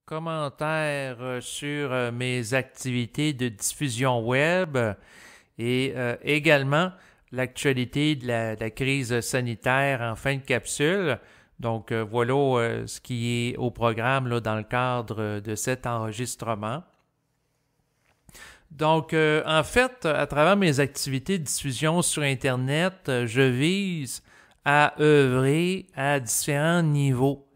Commentaires sur mes activités de diffusion web et également l'actualité de la crise sanitaire en fin de capsule. Donc voilà ce qui est au programme là, dans le cadre de cet enregistrement. Donc, en fait, à travers mes activités de diffusion sur Internet, je vise à œuvrer à différents niveaux.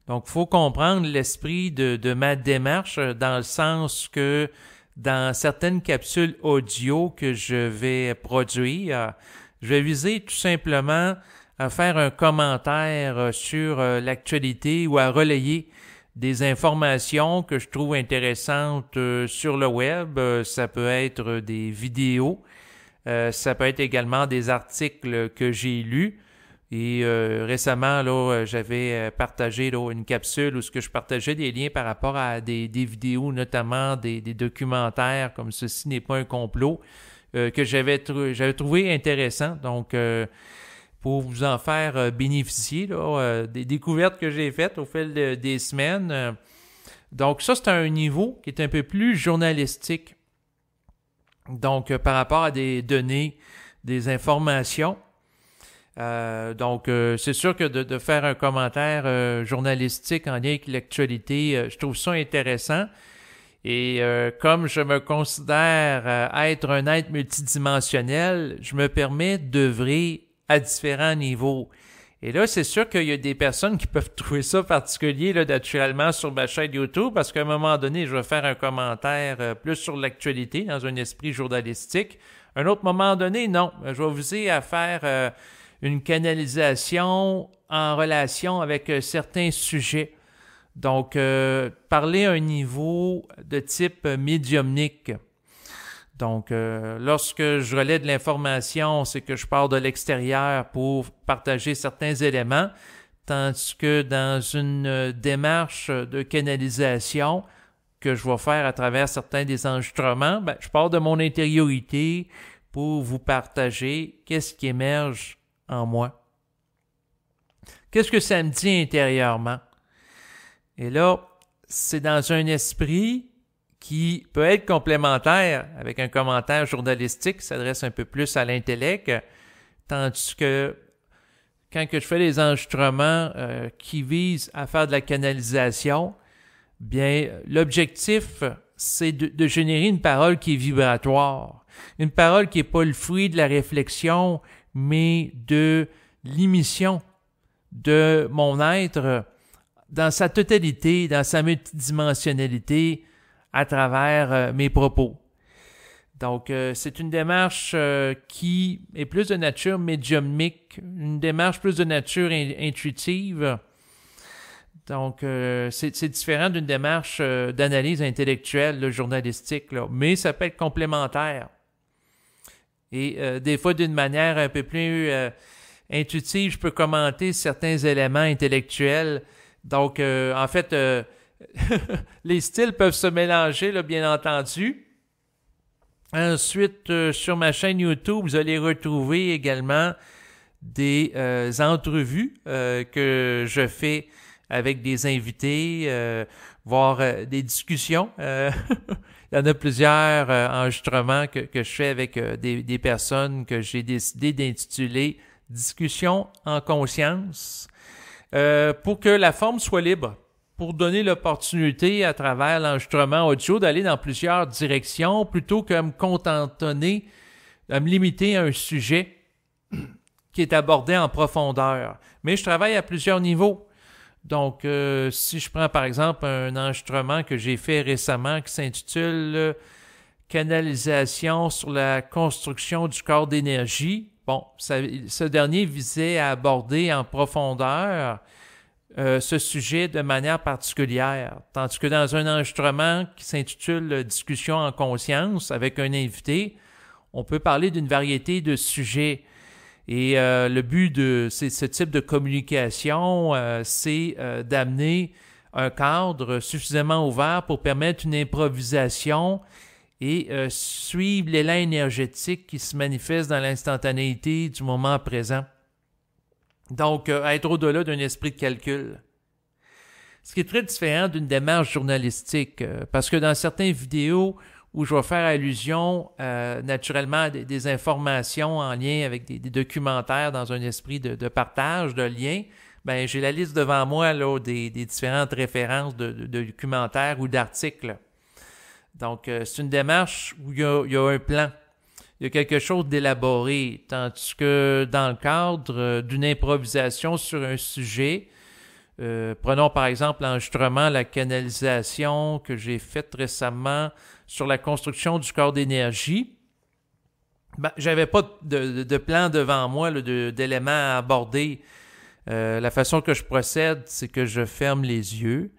Donc, il faut comprendre l'esprit de ma démarche dans le sens que dans certaines capsules audio que je vais produire, je vais viser tout simplement à faire un commentaire sur l'actualité ou à relayer des informations que je trouve intéressantes sur le web. Ça peut être des vidéos, ça peut être également des articles que j'ai lus. Et récemment, là, j'avais partagé là, une capsule où ce que je partageais des liens par rapport à des vidéos, notamment des documentaires comme Ceci n'est pas un complot, que j'avais trouvé intéressant. Donc, pour vous en faire bénéficier là, des découvertes que j'ai faites au fil des semaines. Donc, ça, c'est un niveau qui est un peu plus journalistique. Donc, par rapport à des données, des informations. Donc, c'est sûr que de faire un commentaire journalistique en lien avec l'actualité, je trouve ça intéressant. Et comme je me considère être un être multidimensionnel, je me permets d'œuvrer à différents niveaux. Et là, c'est sûr qu'il y a des personnes qui peuvent trouver ça particulier là, naturellement sur ma chaîne YouTube parce qu'à un moment donné, je vais faire un commentaire plus sur l'actualité dans un esprit journalistique. À un autre moment donné, non. Je vais viser à faire une canalisation en relation avec certains sujets. Donc, parler à un niveau de type médiumnique. Donc, lorsque je relais de l'information, c'est que je pars de l'extérieur pour partager certains éléments, tandis que dans une démarche de canalisation que je vais faire à travers certains des enregistrements, je pars de mon intériorité pour vous partager qu'est-ce qui émerge en moi. Qu'est-ce que ça me dit intérieurement? Et là, c'est dans un esprit qui peut être complémentaire avec un commentaire journalistique qui s'adresse un peu plus à l'intellect, tandis que quand je fais des enregistrements qui visent à faire de la canalisation, bien, l'objectif, c'est de générer une parole qui est vibratoire, une parole qui n'est pas le fruit de la réflexion, mais de l'émission de mon être dans sa totalité, dans sa multidimensionnalité, à travers mes propos. Donc, c'est une démarche qui est plus de nature médiumnique, une démarche plus de nature intuitive. Donc, c'est différent d'une démarche d'analyse intellectuelle, là, journalistique, là, mais ça peut être complémentaire. Et des fois, d'une manière un peu plus intuitive, je peux commenter certains éléments intellectuels. Donc, en fait, les styles peuvent se mélanger, là, bien entendu. Ensuite, sur ma chaîne YouTube, vous allez retrouver également des entrevues que je fais avec des invités, voire des discussions. Il y en a plusieurs enregistrements que je fais avec des personnes que j'ai décidé d'intituler « Discussion en conscience » pour que la forme soit libre, pour donner l'opportunité à travers l'enregistrement audio d'aller dans plusieurs directions plutôt que de me contenter, de me limiter à un sujet qui est abordé en profondeur. Mais je travaille à plusieurs niveaux. Donc, si je prends par exemple un enregistrement que j'ai fait récemment qui s'intitule « Canalisation sur la construction du corps d'énergie », bon, ce dernier visait à aborder en profondeur ce sujet de manière particulière. Tandis que dans un enregistrement qui s'intitule « Discussion en conscience » avec un invité, on peut parler d'une variété de sujets. Et le but de ce type de communication, c'est d'amener un cadre suffisamment ouvert pour permettre une improvisation et suivre l'élan énergétique qui se manifeste dans l'instantanéité du moment présent. Donc, être au-delà d'un esprit de calcul. Ce qui est très différent d'une démarche journalistique, parce que dans certaines vidéos où je vais faire allusion naturellement à des informations en lien avec des documentaires dans un esprit de partage, de lien, ben j'ai la liste devant moi là, des différentes références de documentaires ou d'articles. Donc, c'est une démarche où il y a un plan. Il y a quelque chose d'élaboré, tandis que dans le cadre d'une improvisation sur un sujet, prenons par exemple l'enregistrement, la canalisation que j'ai faite récemment sur la construction du corps d'énergie, ben, j'avais pas de plan devant moi, là, d'éléments à aborder. La façon que je procède, c'est que je ferme les yeux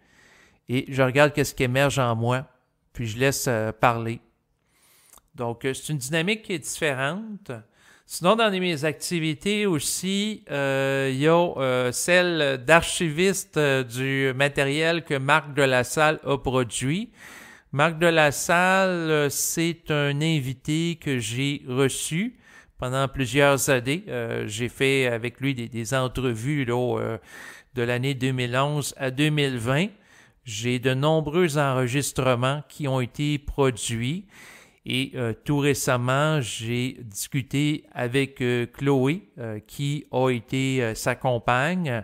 et je regarde qu'est-ce qui émerge en moi, puis je laisse parler. Donc, c'est une dynamique qui est différente. Sinon, dans mes activités aussi, il y a celle d'archiviste du matériel que Marc Delassalle a produit. Marc Delassalle, c'est un invité que j'ai reçu pendant plusieurs années. J'ai fait avec lui des entrevues là, de l'année 2011 à 2020. J'ai de nombreux enregistrements qui ont été produits. Et tout récemment, j'ai discuté avec Chloé, qui a été sa compagne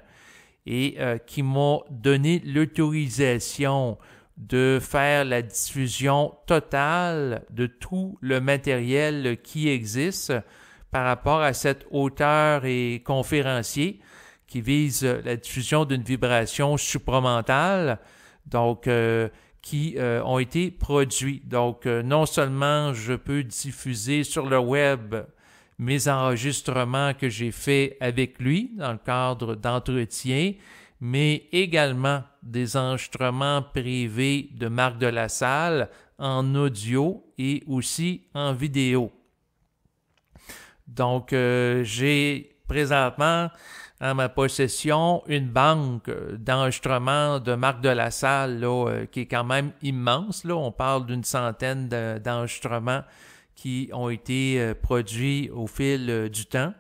et qui m'a donné l'autorisation de faire la diffusion totale de tout le matériel qui existe par rapport à cet auteur et conférencier qui vise la diffusion d'une vibration supramentale. Donc, qui ont été produits. Donc, non seulement je peux diffuser sur le web mes enregistrements que j'ai faits avec lui dans le cadre d'entretien, mais également des enregistrements privés de Marc Delassalle en audio et aussi en vidéo. Donc, j'ai présentement en ma possession une banque d'enregistrements de Marc Delassalle là, qui est quand même immense. Là. On parle d'une centaine d'enregistrements qui ont été produits au fil du temps.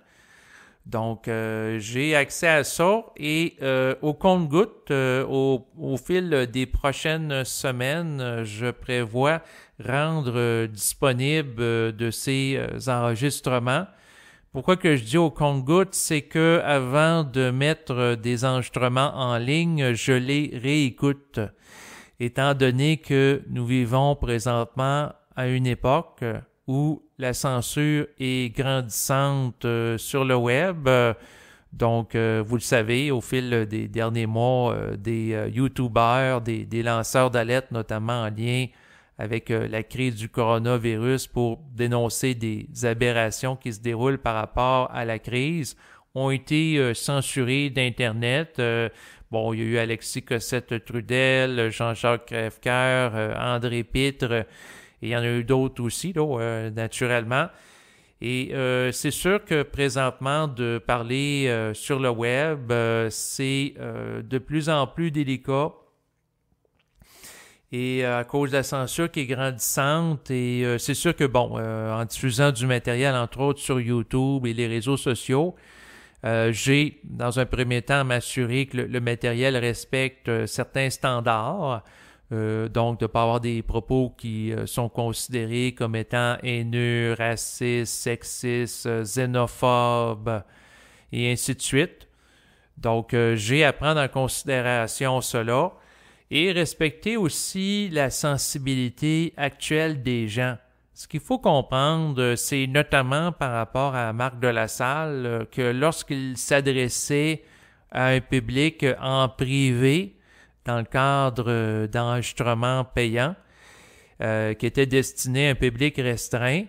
Donc, j'ai accès à ça et au compte-gouttes, au fil des prochaines semaines, je prévois rendre disponible de ces enregistrements. Pourquoi que je dis au compte-gouttes, c'est que avant de mettre des enregistrements en ligne, je les réécoute. Étant donné que nous vivons présentement à une époque où la censure est grandissante sur le web, donc vous le savez, au fil des derniers mois, des YouTubers, des lanceurs d'alerte, notamment en lien avec la crise du coronavirus pour dénoncer des aberrations qui se déroulent par rapport à la crise, ont été censurés d'Internet. Bon, il y a eu Alexis Cossette-Trudel, Jean-Jacques Crèvecoeur, André Pitre, et il y en a eu d'autres aussi, là, naturellement. Et c'est sûr que présentement, de parler sur le web, c'est de plus en plus délicat. Et à cause de la censure qui est grandissante, et c'est sûr que, bon, en diffusant du matériel, entre autres sur YouTube et les réseaux sociaux, j'ai, dans un premier temps, m'assuré que le matériel respecte certains standards, donc de ne pas avoir des propos qui sont considérés comme étant haineux, racistes, sexistes, xénophobes, et ainsi de suite. Donc, j'ai à prendre en considération cela. Et respecter aussi la sensibilité actuelle des gens. Ce qu'il faut comprendre, c'est notamment par rapport à Marc Delassalle, que lorsqu'il s'adressait à un public en privé, dans le cadre d'enregistrements payants, qui était destiné à un public restreint,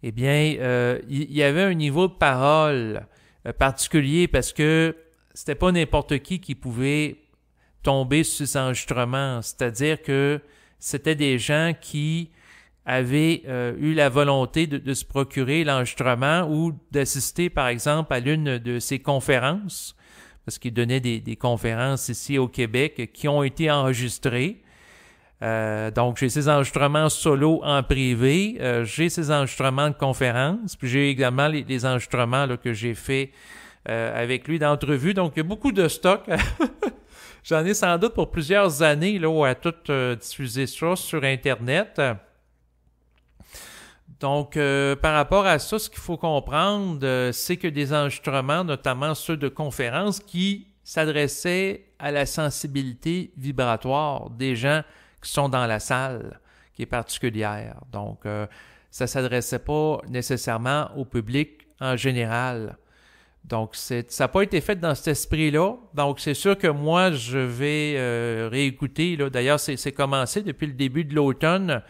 eh bien, il y avait un niveau de parole particulier parce que c'était pas n'importe qui pouvait tomber sur ces enregistrements, c'est-à-dire que c'était des gens qui avaient eu la volonté de se procurer l'enregistrement ou d'assister, par exemple, à l'une de ces conférences, parce qu'il donnait des conférences ici au Québec qui ont été enregistrées. Donc, j'ai ces enregistrements solo en privé, j'ai ces enregistrements de conférences, puis j'ai également les enregistrements là, que j'ai fait avec lui d'entrevue. Donc, il y a beaucoup de stock J'en ai sans doute pour plusieurs années là, à tout diffuser ça sur Internet. Donc, par rapport à ça, ce qu'il faut comprendre, c'est que des enregistrements, notamment ceux de conférences, qui s'adressaient à la sensibilité vibratoire des gens qui sont dans la salle, qui est particulière. Donc, ça ne s'adressait pas nécessairement au public en général. Donc, ça n'a pas été fait dans cet esprit-là. Donc, c'est sûr que moi, je vais réécouter. Là. D'ailleurs, c'est commencé depuis le début de l'automne,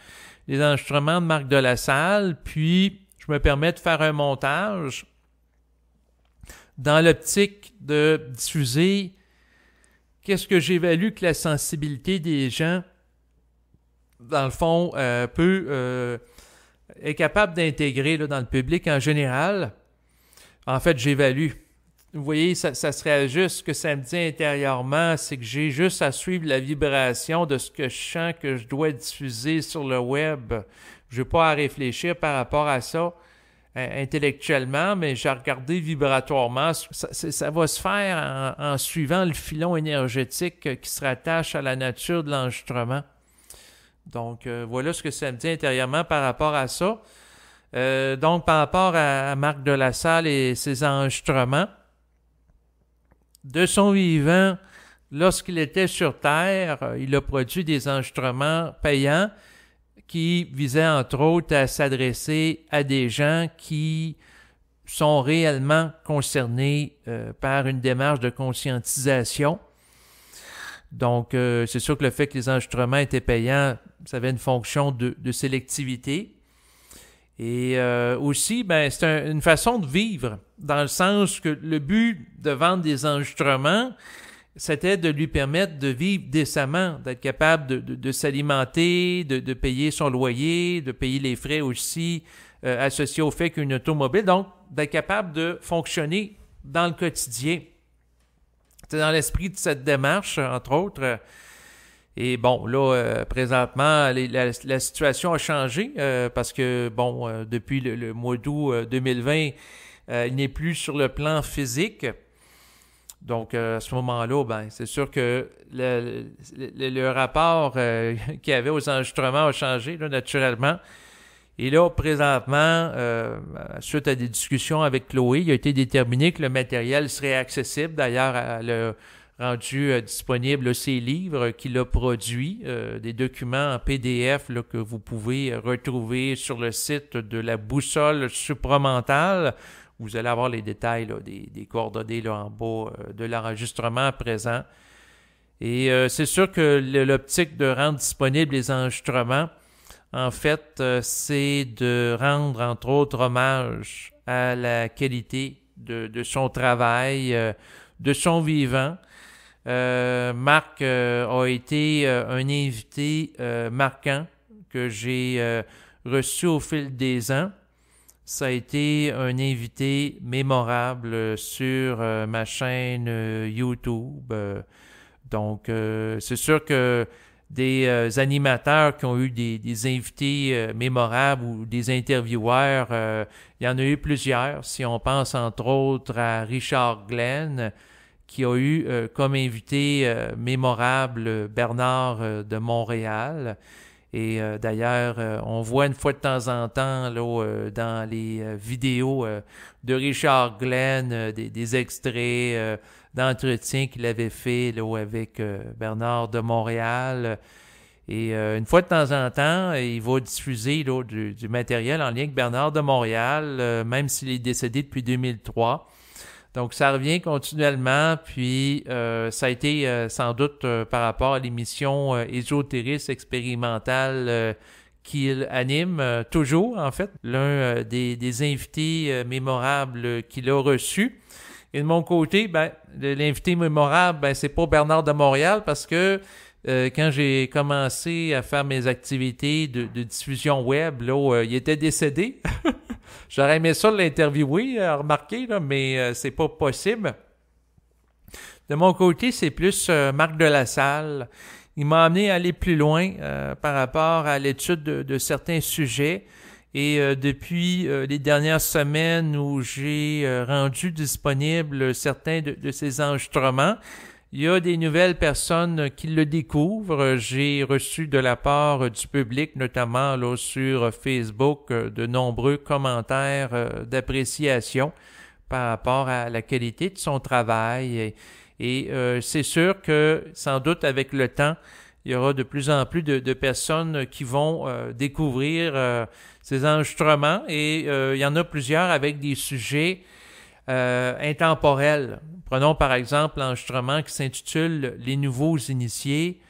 les enregistrements de Marc de la Salle. Puis, je me permets de faire un montage dans l'optique de diffuser qu'est-ce que j'évalue que la sensibilité des gens, dans le fond, est capable d'intégrer là, dans le public en général. En fait, j'évalue. Vous voyez, ça serait juste ce que ça me dit intérieurement, c'est que j'ai juste à suivre la vibration de ce que je sens que je dois diffuser sur le web. Je n'ai pas à réfléchir par rapport à ça intellectuellement, mais j'ai regardé vibratoirement. Ça va se faire en suivant le filon énergétique qui se rattache à la nature de l'enregistrement. Donc, voilà ce que ça me dit intérieurement par rapport à ça. Donc, par rapport à Marc de la Salle et ses enregistrements, de son vivant, lorsqu'il était sur Terre, il a produit des enregistrements payants qui visaient entre autres à s'adresser à des gens qui sont réellement concernés par une démarche de conscientisation. Donc, c'est sûr que le fait que les enregistrements étaient payants, ça avait une fonction de sélectivité. Et aussi, c'est une façon de vivre, dans le sens que le but de vendre des enregistrements, c'était de lui permettre de vivre décemment, d'être capable de s'alimenter, de payer son loyer, de payer les frais aussi associés au fait qu'une automobile, donc d'être capable de fonctionner dans le quotidien. C'est dans l'esprit de cette démarche, entre autres. Et bon, là, présentement, la situation a changé parce que, bon, depuis le mois d'août 2020, il n'est plus sur le plan physique. Donc, à ce moment-là, c'est sûr que le rapport qu'il y avait aux enregistrements a changé, là, naturellement. Et là, présentement, suite à des discussions avec Chloé, il a été déterminé que le matériel serait accessible. D'ailleurs, elle a rendu disponible ses livres qu'il a produits, des documents en PDF là, que vous pouvez retrouver sur le site de la boussole supramentale. Vous allez avoir les détails là, des coordonnées là, en bas de l'enregistrement présent. Et c'est sûr que l'optique de rendre disponibles les enregistrements, en fait, c'est de rendre, entre autres, hommage à la qualité de son travail, de son vivant. Marc a été un invité marquant que j'ai reçu au fil des ans. Ça a été un invité mémorable sur ma chaîne YouTube. Donc, c'est sûr que des animateurs qui ont eu des invités mémorables ou des intervieweurs, il y en a eu plusieurs. Si on pense entre autres à Richard Glenn, qui a eu comme invité mémorable Bernard de Montréal. Et d'ailleurs, on voit une fois de temps en temps là, dans les vidéos de Richard Glenn des extraits d'entretien qu'il avait fait là, avec Bernard de Montréal. Et une fois de temps en temps, il va diffuser là, du matériel en lien avec Bernard de Montréal, même s'il est décédé depuis 2003. Donc, ça revient continuellement, puis ça a été sans doute par rapport à l'émission Ésotériste expérimentale qu'il anime toujours, en fait, l'un des invités mémorables qu'il a reçus. Et de mon côté, l'invité mémorable, c'est pas Bernard de Montréal, parce que quand j'ai commencé à faire mes activités de diffusion web, là, il était décédé. J'aurais aimé ça l'interviewer, remarquer, là, mais c'est pas possible. De mon côté, c'est plus Marc de la Salle. Il m'a amené à aller plus loin par rapport à l'étude de certains sujets. Et depuis les dernières semaines où j'ai rendu disponible certains de ces enregistrements, Il y a des nouvelles personnes qui le découvrent. J'ai reçu de la part du public, notamment là, sur Facebook, de nombreux commentaires d'appréciation par rapport à la qualité de son travail. Et c'est sûr que, sans doute, avec le temps, il y aura de plus en plus de personnes qui vont découvrir ces enregistrements. Et il y en a plusieurs avec des sujets intemporels. Prenons par exemple l'enregistrement qui s'intitule « Les nouveaux initiés ».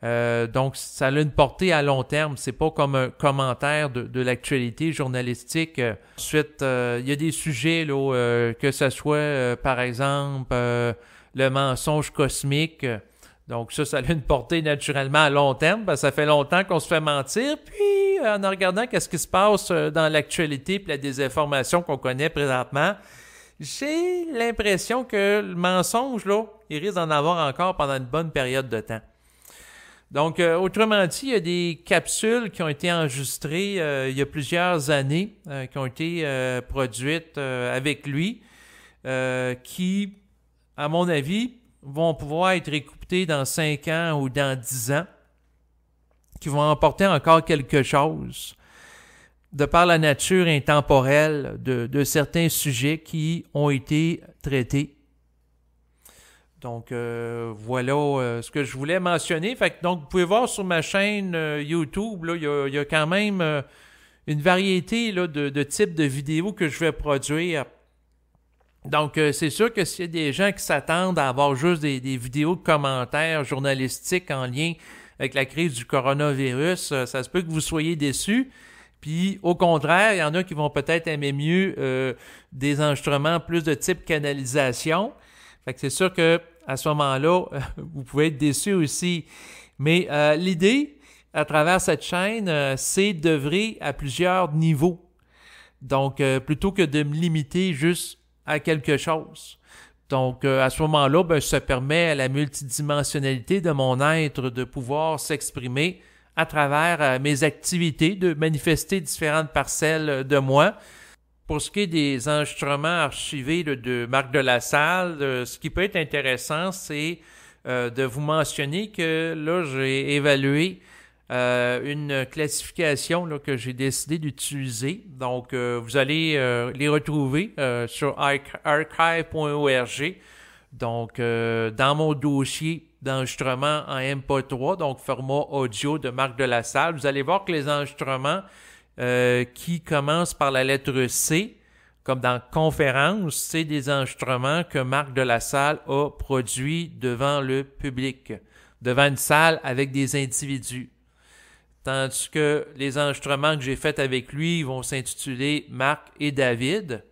Donc, ça a une portée à long terme. C'est pas comme un commentaire de l'actualité journalistique. Ensuite, il y a des sujets, là, que ce soit, par exemple, le mensonge cosmique. Donc, ça a une portée naturellement à long terme, parce que ça fait longtemps qu'on se fait mentir. Puis, en regardant qu'est-ce qui se passe dans l'actualité et la désinformation qu'on connaît présentement, j'ai l'impression que le mensonge, là, il risque d'en avoir encore pendant une bonne période de temps. Donc, autrement dit, il y a des capsules qui ont été enregistrées il y a plusieurs années, qui ont été produites avec lui, qui, à mon avis, vont pouvoir être écoutées dans 5 ans ou dans 10 ans, qui vont emporter encore quelque chose, de par la nature intemporelle de certains sujets qui ont été traités. Donc, voilà ce que je voulais mentionner. Fait que, donc, vous pouvez voir sur ma chaîne YouTube, là, il y a quand même une variété là, de types de vidéos que je vais produire. Donc, c'est sûr que s'il y a des gens qui s'attendent à avoir juste des vidéos de commentaires journalistiques en lien avec la crise du coronavirus, ça se peut que vous soyez déçus. Puis, au contraire, il y en a qui vont peut-être aimer mieux des enregistrements plus de type canalisation. Fait que c'est sûr que à ce moment-là, vous pouvez être déçus aussi. Mais l'idée, à travers cette chaîne, c'est d'œuvrer à plusieurs niveaux. Donc, plutôt que de me limiter juste à quelque chose. Donc, à ce moment-là, ben, ça permet à la multidimensionnalité de mon être de pouvoir s'exprimer à travers mes activités, de manifester différentes parcelles de moi. Pour ce qui est des enregistrements archivés de Marc de la Salle, ce qui peut être intéressant, c'est de vous mentionner que là, j'ai évalué une classification là, que j'ai décidé d'utiliser. Donc, vous allez les retrouver sur archive.org. Donc, dans mon dossier d'enregistrement en MP3, donc format audio de Marc de la Salle, vous allez voir que les enregistrements qui commencent par la lettre C, comme dans conférence, c'est des enregistrements que Marc de la Salle a produits devant le public, devant une salle avec des individus. Tandis que les enregistrements que j'ai faits avec lui vont s'intituler Marc et David.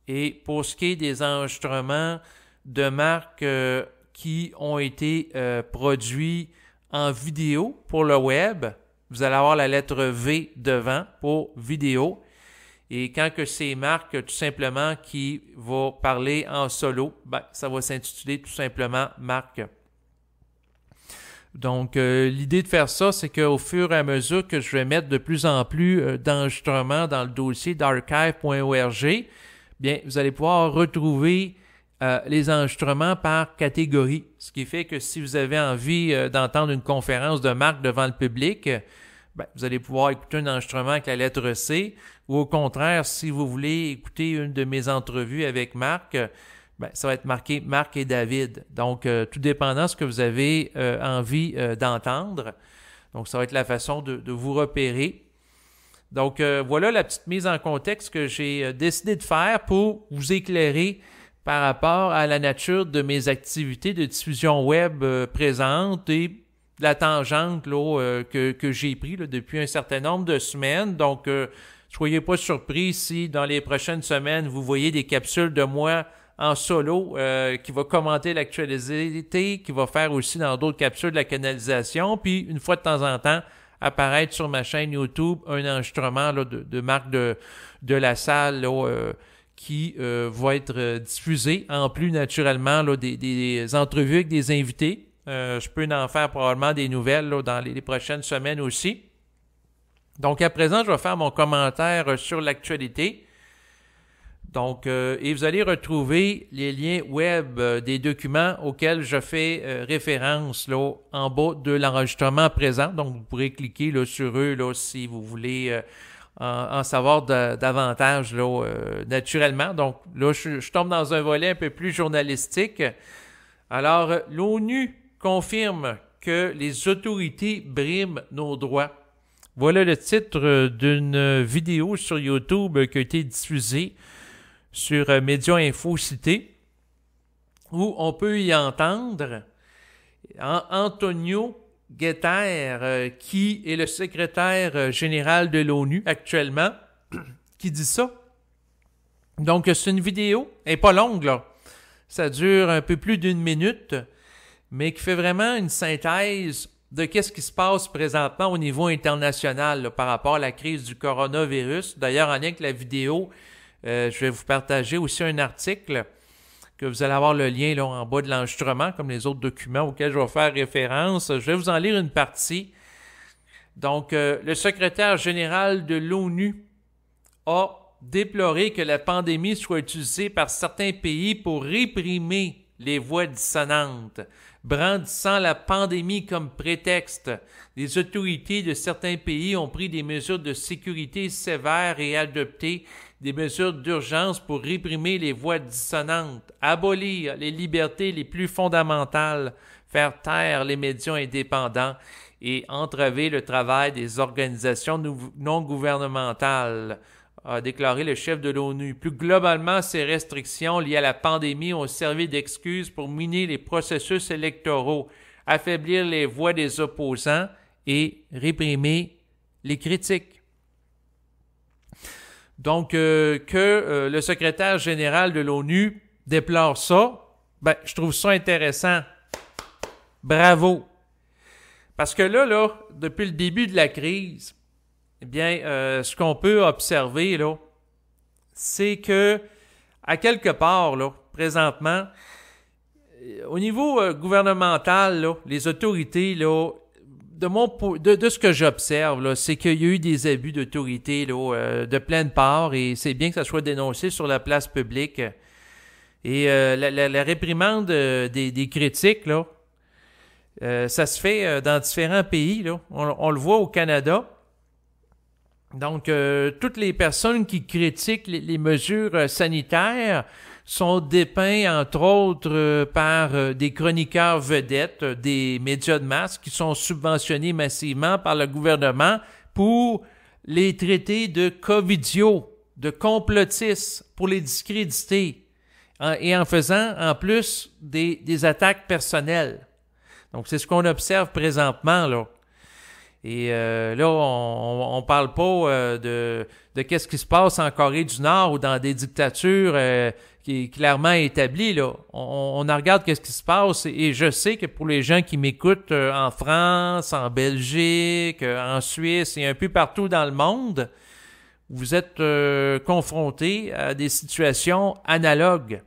Et pour ce qui est des enregistrements de Marc qui ont été produits en vidéo pour le web, vous allez avoir la lettre V devant pour vidéo. Et quand que c'est Marc, tout simplement, qui va parler en solo, ben, ça va s'intituler tout simplement Marc. Donc, l'idée de faire ça, c'est qu'au fur et à mesure que je vais mettre de plus en plus d'enregistrements dans le dossier d'archive.org, bien, vous allez pouvoir retrouver les enregistrements par catégorie. Ce qui fait que si vous avez envie d'entendre une conférence de Marc devant le public, ben, vous allez pouvoir écouter un enregistrement avec la lettre C. Ou au contraire, si vous voulez écouter une de mes entrevues avec Marc, ben, ça va être marqué Marc et David. Donc, tout dépendant de ce que vous avez envie d'entendre. Donc, ça va être la façon de vous repérer. Donc, voilà la petite mise en contexte que j'ai décidé de faire pour vous éclairer par rapport à la nature de mes activités de diffusion web présentes et la tangente là, que j'ai pris là, depuis un certain nombre de semaines. Donc, soyez pas surpris si dans les prochaines semaines, vous voyez des capsules de moi en solo qui va commenter l'actualité, qui va faire aussi dans d'autres capsules de la canalisation. Puis, une fois de temps en temps, apparaître sur ma chaîne YouTube un enregistrement là, de Marc de la Salle là, qui va être diffusé, en plus naturellement là, des entrevues avec des invités. Je peux en faire probablement des nouvelles là, dans les prochaines semaines aussi. Donc à présent, je vais faire mon commentaire sur l'actualité. Donc, et vous allez retrouver les liens web des documents auxquels je fais référence là, en bas de l'enregistrement présent. Donc, vous pourrez cliquer là, sur eux là, si vous voulez en savoir davantage là, naturellement. Donc, là, je tombe dans un volet un peu plus journalistique. Alors, l'ONU confirme que les autorités briment nos droits. Voilà le titre d'une vidéo sur YouTube qui a été diffusée sur Média Info Cité, où on peut y entendre Antonio Guterres, qui est le secrétaire général de l'ONU actuellement, qui dit ça. Donc, c'est une vidéo, elle n'est pas longue, là. Ça dure un peu plus d'1 minute, mais qui fait vraiment une synthèse de qu'est-ce qui se passe présentement au niveau international là, par rapport à la crise du coronavirus. D'ailleurs, en lien avec la vidéo, je vais vous partager aussi un article que vous allez avoir le lien là, en bas de l'enregistrement, comme les autres documents auxquels je vais faire référence. Je vais vous en lire une partie. Donc, le secrétaire général de l'ONU a déploré que la pandémie soit utilisée par certains pays pour réprimer les voix dissonantes, brandissant la pandémie comme prétexte. Les autorités de certains pays ont pris des mesures de sécurité sévères et adopté des mesures d'urgence pour réprimer les voix dissonantes, abolir les libertés les plus fondamentales, faire taire les médias indépendants et entraver le travail des organisations non gouvernementales, a déclaré le chef de l'ONU. Plus globalement, ces restrictions liées à la pandémie ont servi d'excuse pour miner les processus électoraux, affaiblir les voix des opposants et réprimer les critiques. Donc, que le secrétaire général de l'ONU déplore ça, ben, je trouve ça intéressant. Bravo! Parce que là, depuis le début de la crise, eh bien, ce qu'on peut observer, là, c'est que, à quelque part, là, présentement, au niveau gouvernemental, là, les autorités, là, de ce que j'observe, là, c'est qu'il y a eu des abus d'autorité là, de pleine part, et c'est bien que ça soit dénoncé sur la place publique. Et la réprimande des critiques, là, ça se fait dans différents pays. Là. On le voit au Canada. Donc, toutes les personnes qui critiquent les mesures sanitaires sont dépeints, entre autres, par des chroniqueurs vedettes, des médias de masse qui sont subventionnés massivement par le gouvernement pour les traiter de covidios, de complotistes, pour les discréditer, et en faisant, en plus, des attaques personnelles. Donc, c'est ce qu'on observe présentement, là. Et là, on parle pas de qu'est-ce qui se passe en Corée du Nord ou dans des dictatures qui est clairement établies, là. On regarde qu'est-ce qui se passe et je sais que pour les gens qui m'écoutent en France, en Belgique, en Suisse et un peu partout dans le monde, vous êtes confrontés à des situations analogues.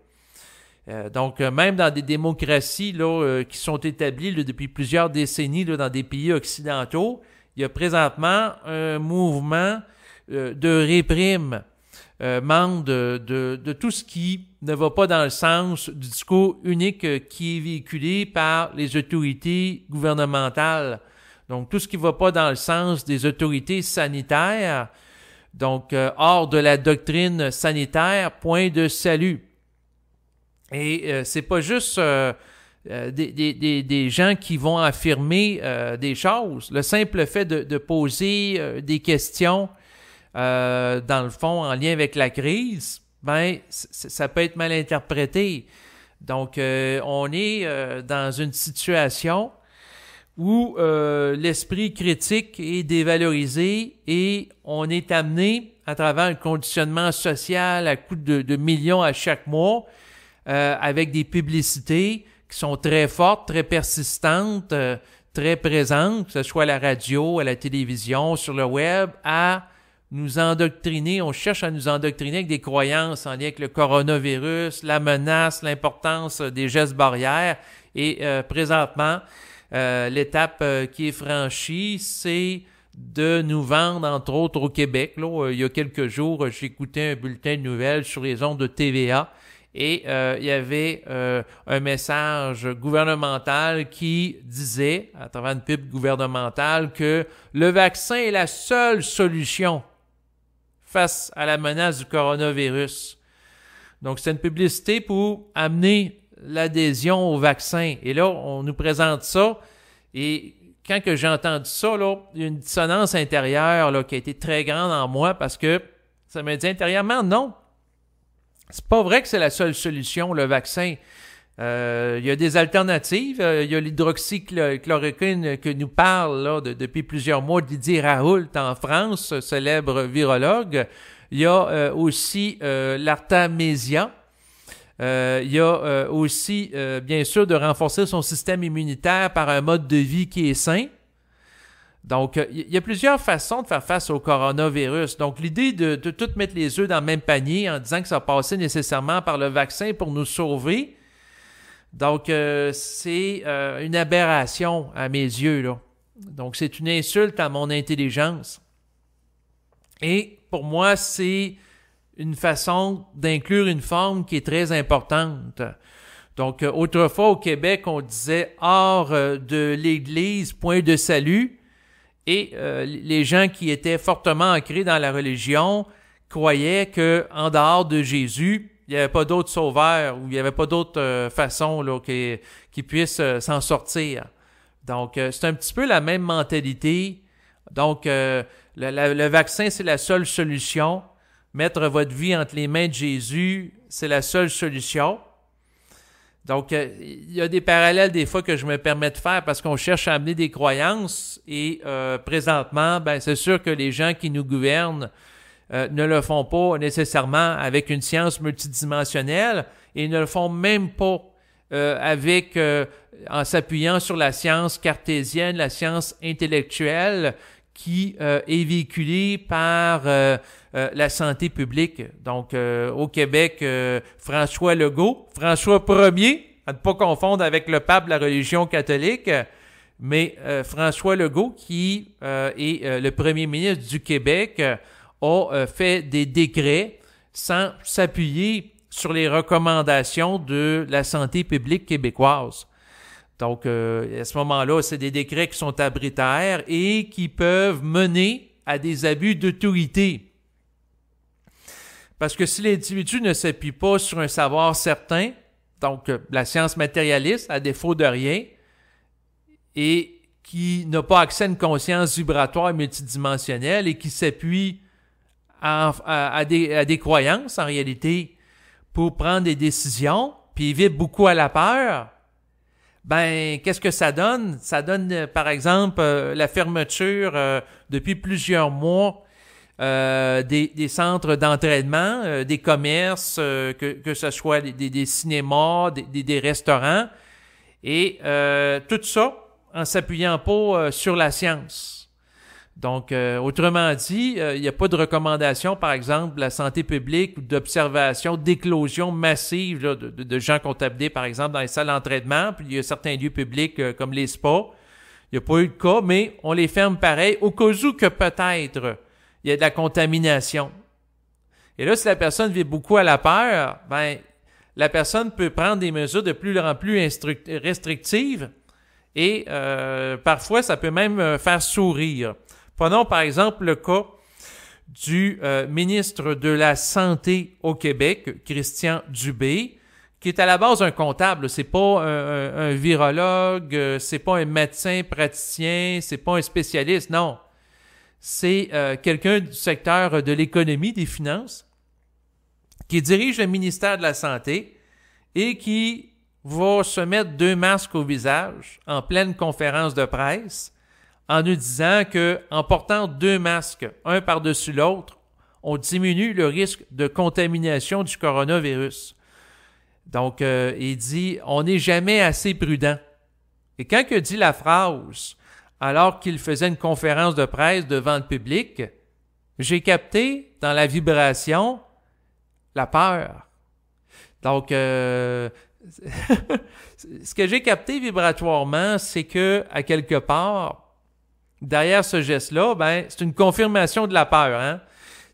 Donc, même dans des démocraties là, qui sont établies là, depuis plusieurs décennies là, dans des pays occidentaux, il y a présentement un mouvement de réprime, de tout ce qui ne va pas dans le sens du discours unique qui est véhiculé par les autorités gouvernementales. Donc, tout ce qui ne va pas dans le sens des autorités sanitaires, donc hors de la doctrine sanitaire, point de salut. Et c'est pas juste des gens qui vont affirmer des choses. Le simple fait de poser des questions, dans le fond, en lien avec la crise, ben ça peut être mal interprété. Donc, on est dans une situation où l'esprit critique est dévalorisé et on est amené, à travers un conditionnement social à coût de millions à chaque mois, avec des publicités qui sont très fortes, très persistantes, très présentes, que ce soit à la radio, à la télévision, sur le web, à nous endoctriner. On cherche à nous endoctriner avec des croyances en lien avec le coronavirus, la menace, l'importance des gestes barrières. Et présentement, l'étape qui est franchie, c'est de nous vendre, entre autres au Québec. Là, il y a quelques jours, j'écoutais un bulletin de nouvelles sur les ondes de TVA et il y avait un message gouvernemental qui disait, à travers une pub gouvernementale, que le vaccin est la seule solution face à la menace du coronavirus. Donc, c'est une publicité pour amener l'adhésion au vaccin. Et là, on nous présente ça. Et quand que j'ai entendu ça, là, il y a une dissonance intérieure là, qui a été très grande en moi parce que ça me dit intérieurement, non. C'est pas vrai que c'est la seule solution, le vaccin. Il y a des alternatives. Il y a l'hydroxychloroquine que nous parle là, depuis plusieurs mois Didier Raoult en France, célèbre virologue. Il y a aussi l'artémisia. Il y a aussi, bien sûr, de renforcer son système immunitaire par un mode de vie qui est sain. Donc, il y a plusieurs façons de faire face au coronavirus. Donc, l'idée de tout mettre les œufs dans le même panier en disant que ça passait nécessairement par le vaccin pour nous sauver, donc, c'est une aberration à mes yeux, là. Donc, c'est une insulte à mon intelligence. Et pour moi, c'est une façon d'inclure une forme qui est très importante. Donc, autrefois, au Québec, on disait « hors de l'Église, point de salut ». Et les gens qui étaient fortement ancrés dans la religion croyaient qu'en dehors de Jésus, il n'y avait pas d'autre sauveur ou il n'y avait pas d'autre façon là, qui puisse s'en sortir. Donc, c'est un petit peu la même mentalité. Donc, le vaccin, c'est la seule solution. Mettre votre vie entre les mains de Jésus, c'est la seule solution. Donc, il y a des parallèles des fois que je me permets de faire parce qu'on cherche à amener des croyances et présentement, ben c'est sûr que les gens qui nous gouvernent ne le font pas nécessairement avec une science multidimensionnelle et ne le font même pas en s'appuyant sur la science cartésienne, la science intellectuelle qui est véhiculée par la santé publique. Donc, au Québec, François Legault, François Ier, à ne pas confondre avec le pape de la religion catholique, mais François Legault, qui est le premier ministre du Québec, a fait des décrets sans s'appuyer sur les recommandations de la santé publique québécoise. Donc, à ce moment-là, c'est des décrets qui sont arbitraires et qui peuvent mener à des abus d'autorité. Parce que si l'individu ne s'appuie pas sur un savoir certain, donc la science matérialiste, à défaut de rien, et qui n'a pas accès à une conscience vibratoire multidimensionnelle et qui s'appuie à des croyances, en réalité, pour prendre des décisions, puis évite beaucoup à la peur, ben, qu'est-ce que ça donne? Ça donne, par exemple, la fermeture depuis plusieurs mois des centres d'entraînement, des commerces, que ce soit des cinémas, des restaurants, et tout ça en s'appuyant pas sur la science. Donc, autrement dit, il n'y a pas de recommandation, par exemple, de la santé publique ou d'observation, d'éclosion massive là, de gens contaminés, par exemple, dans les salles d'entraînement. Puis il y a certains lieux publics comme les spas. Il n'y a pas eu de cas, mais on les ferme pareil, au cas où que peut-être il y a de la contamination. Et là, si la personne vit beaucoup à la peur, ben, la personne peut prendre des mesures de plus en plus restrictives et parfois, ça peut même faire sourire. Prenons par exemple le cas du ministre de la Santé au Québec, Christian Dubé, qui est à la base un comptable. C'est pas un virologue, c'est pas un médecin praticien, c'est pas un spécialiste, non. C'est quelqu'un du secteur de l'économie, des finances, qui dirige le ministère de la Santé et qui va se mettre 2 masques au visage en pleine conférence de presse en nous disant que en portant 2 masques, un par-dessus l'autre, on diminue le risque de contamination du coronavirus. Donc, il dit « on n'est jamais assez prudent ». Et quand il dit la phrase, alors qu'il faisait une conférence de presse devant le public, j'ai capté dans la vibration la peur. Donc, ce que j'ai capté vibratoirement, c'est que, à quelque part, derrière ce geste-là, ben, c'est une confirmation de la peur. Hein?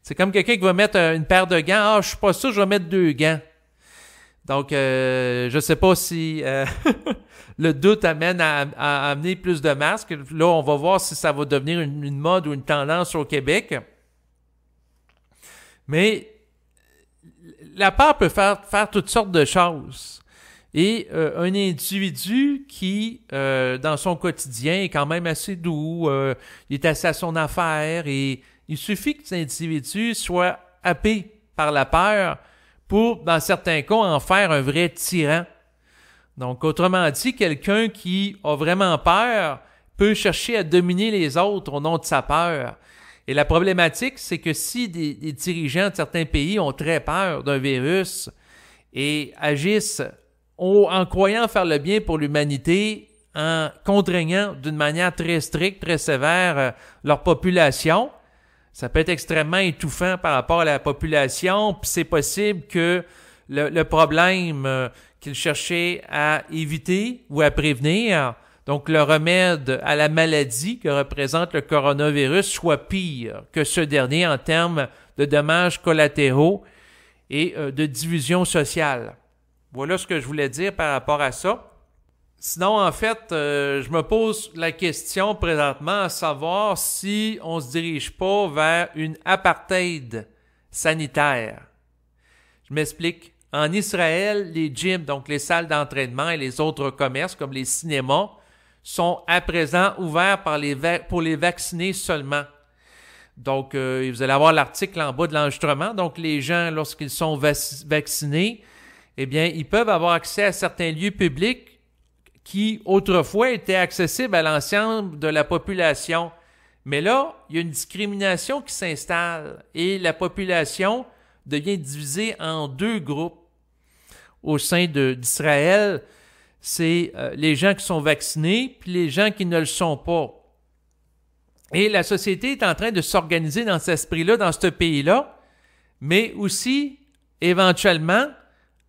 C'est comme quelqu'un qui va mettre une paire de gants. Ah, je suis pas sûr, je vais mettre 2 gants. Donc, je sais pas si le doute amène à amener plus de masques. Là, on va voir si ça va devenir une mode ou une tendance au Québec. Mais la peur peut faire toutes sortes de choses. Et un individu qui, dans son quotidien, est quand même assez doux, il est assez à son affaire, et il suffit que cet individu soit happé par la peur pour, dans certains cas, en faire un vrai tyran. Donc, autrement dit, quelqu'un qui a vraiment peur peut chercher à dominer les autres au nom de sa peur. Et la problématique, c'est que si des dirigeants de certains pays ont très peur d'un virus et agissent en croyant faire le bien pour l'humanité, en contraignant d'une manière très stricte, très sévère leur population, ça peut être extrêmement étouffant par rapport à la population, puis c'est possible que le problème qu'ils cherchaient à éviter ou à prévenir, donc le remède à la maladie que représente le coronavirus, soit pire que ce dernier en termes de dommages collatéraux et de division sociale. Voilà ce que je voulais dire par rapport à ça. Sinon, en fait, je me pose la question présentement à savoir si on se dirige pas vers une apartheid sanitaire. Je m'explique. En Israël, les gyms, donc les salles d'entraînement et les autres commerces comme les cinémas, sont à présent ouverts pour les vaccinés seulement. Donc, vous allez avoir l'article en bas de l'enregistrement. Donc, les gens, lorsqu'ils sont vaccinés, eh bien, ils peuvent avoir accès à certains lieux publics qui, autrefois, étaient accessibles à l'ensemble de la population. Mais là, il y a une discrimination qui s'installe et la population devient divisée en 2 groupes. Au sein d'Israël, c'est les gens qui sont vaccinés puis les gens qui ne le sont pas. Et la société est en train de s'organiser dans cet esprit-là, dans ce pays-là, mais aussi, éventuellement,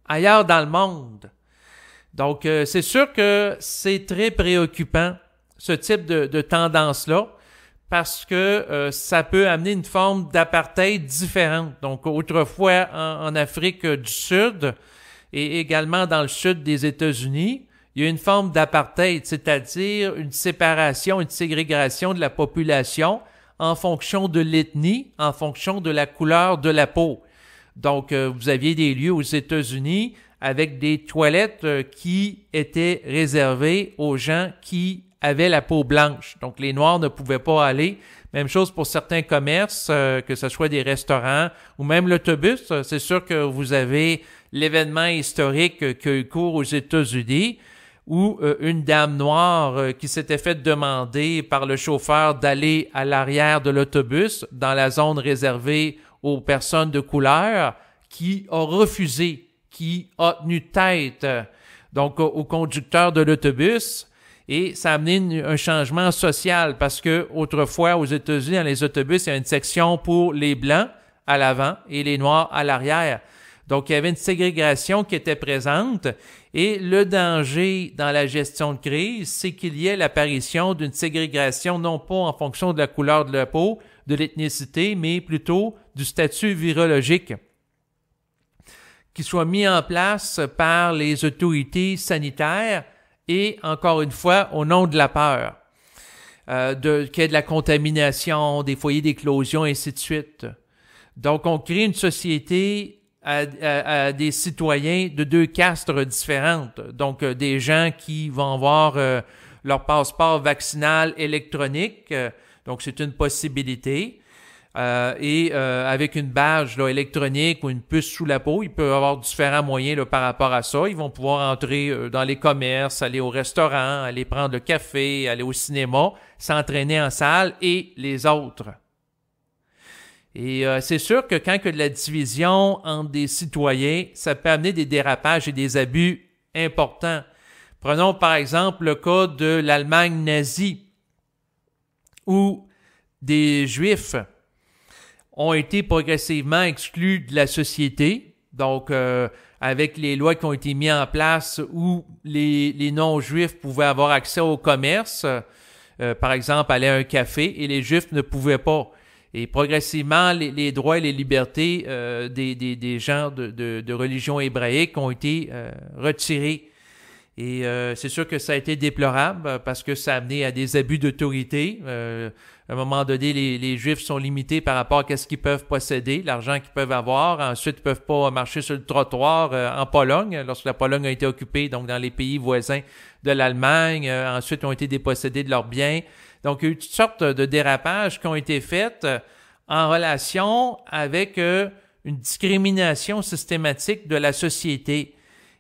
ailleurs dans le monde. Donc, c'est sûr que c'est très préoccupant, ce type de tendance-là, parce que ça peut amener une forme d'apartheid différente. Donc, autrefois, en Afrique du Sud et également dans le sud des États-Unis, il y a une forme d'apartheid, c'est-à-dire une séparation, une ségrégation de la population en fonction de l'ethnie, en fonction de la couleur de la peau. Donc, vous aviez des lieux aux États-Unis avec des toilettes qui étaient réservées aux gens qui avaient la peau blanche. Donc, les Noirs ne pouvaient pas aller. Même chose pour certains commerces, que ce soit des restaurants ou même l'autobus. C'est sûr que vous avez l'événement historique qui a eu cours aux États-Unis où une dame noire qui s'était fait demander par le chauffeur d'aller à l'arrière de l'autobus dans la zone réservée aux personnes de couleur, qui a refusé, qui a tenu tête donc au conducteur de l'autobus, et ça a amené un changement social parce que autrefois aux États-Unis, dans les autobus, il y a une section pour les blancs à l'avant et les noirs à l'arrière. Donc, il y avait une ségrégation qui était présente et le danger dans la gestion de crise, c'est qu'il y ait l'apparition d'une ségrégation non pas en fonction de la couleur de la peau, de l'ethnicité, mais plutôt du statut virologique qui soit mis en place par les autorités sanitaires et, encore une fois, au nom de la peur, qu'il y ait de la contamination, des foyers d'éclosion, et ainsi de suite. Donc, on crée une société à des citoyens de 2 castes différentes. Donc, des gens qui vont avoir leur passeport vaccinal électronique, donc c'est une possibilité, et avec une badge là, électronique ou une puce sous la peau, ils peuvent avoir différents moyens là, par rapport à ça. Ils vont pouvoir entrer dans les commerces, aller au restaurant, aller prendre le café, aller au cinéma, s'entraîner en salle et les autres. Et c'est sûr que quand il y a de la division entre des citoyens, ça peut amener des dérapages et des abus importants. Prenons par exemple le cas de l'Allemagne nazie, où des Juifs ont été progressivement exclus de la société, donc avec les lois qui ont été mises en place où les non-Juifs pouvaient avoir accès au commerce, par exemple, aller à un café et les Juifs ne pouvaient pas. Et progressivement, les droits et les libertés des gens de religion hébraïque ont été retirés. Et c'est sûr que ça a été déplorable parce que ça a amené à des abus d'autorité. À un moment donné, les Juifs sont limités par rapport à ce qu'ils peuvent posséder, l'argent qu'ils peuvent avoir. Ensuite, ils ne peuvent pas marcher sur le trottoir en Pologne, lorsque la Pologne a été occupée, donc dans les pays voisins de l'Allemagne. Ensuite, ils ont été dépossédés de leurs biens. Donc, il y a eu toutes sortes de dérapages qui ont été faits en relation avec une discrimination systématique de la société.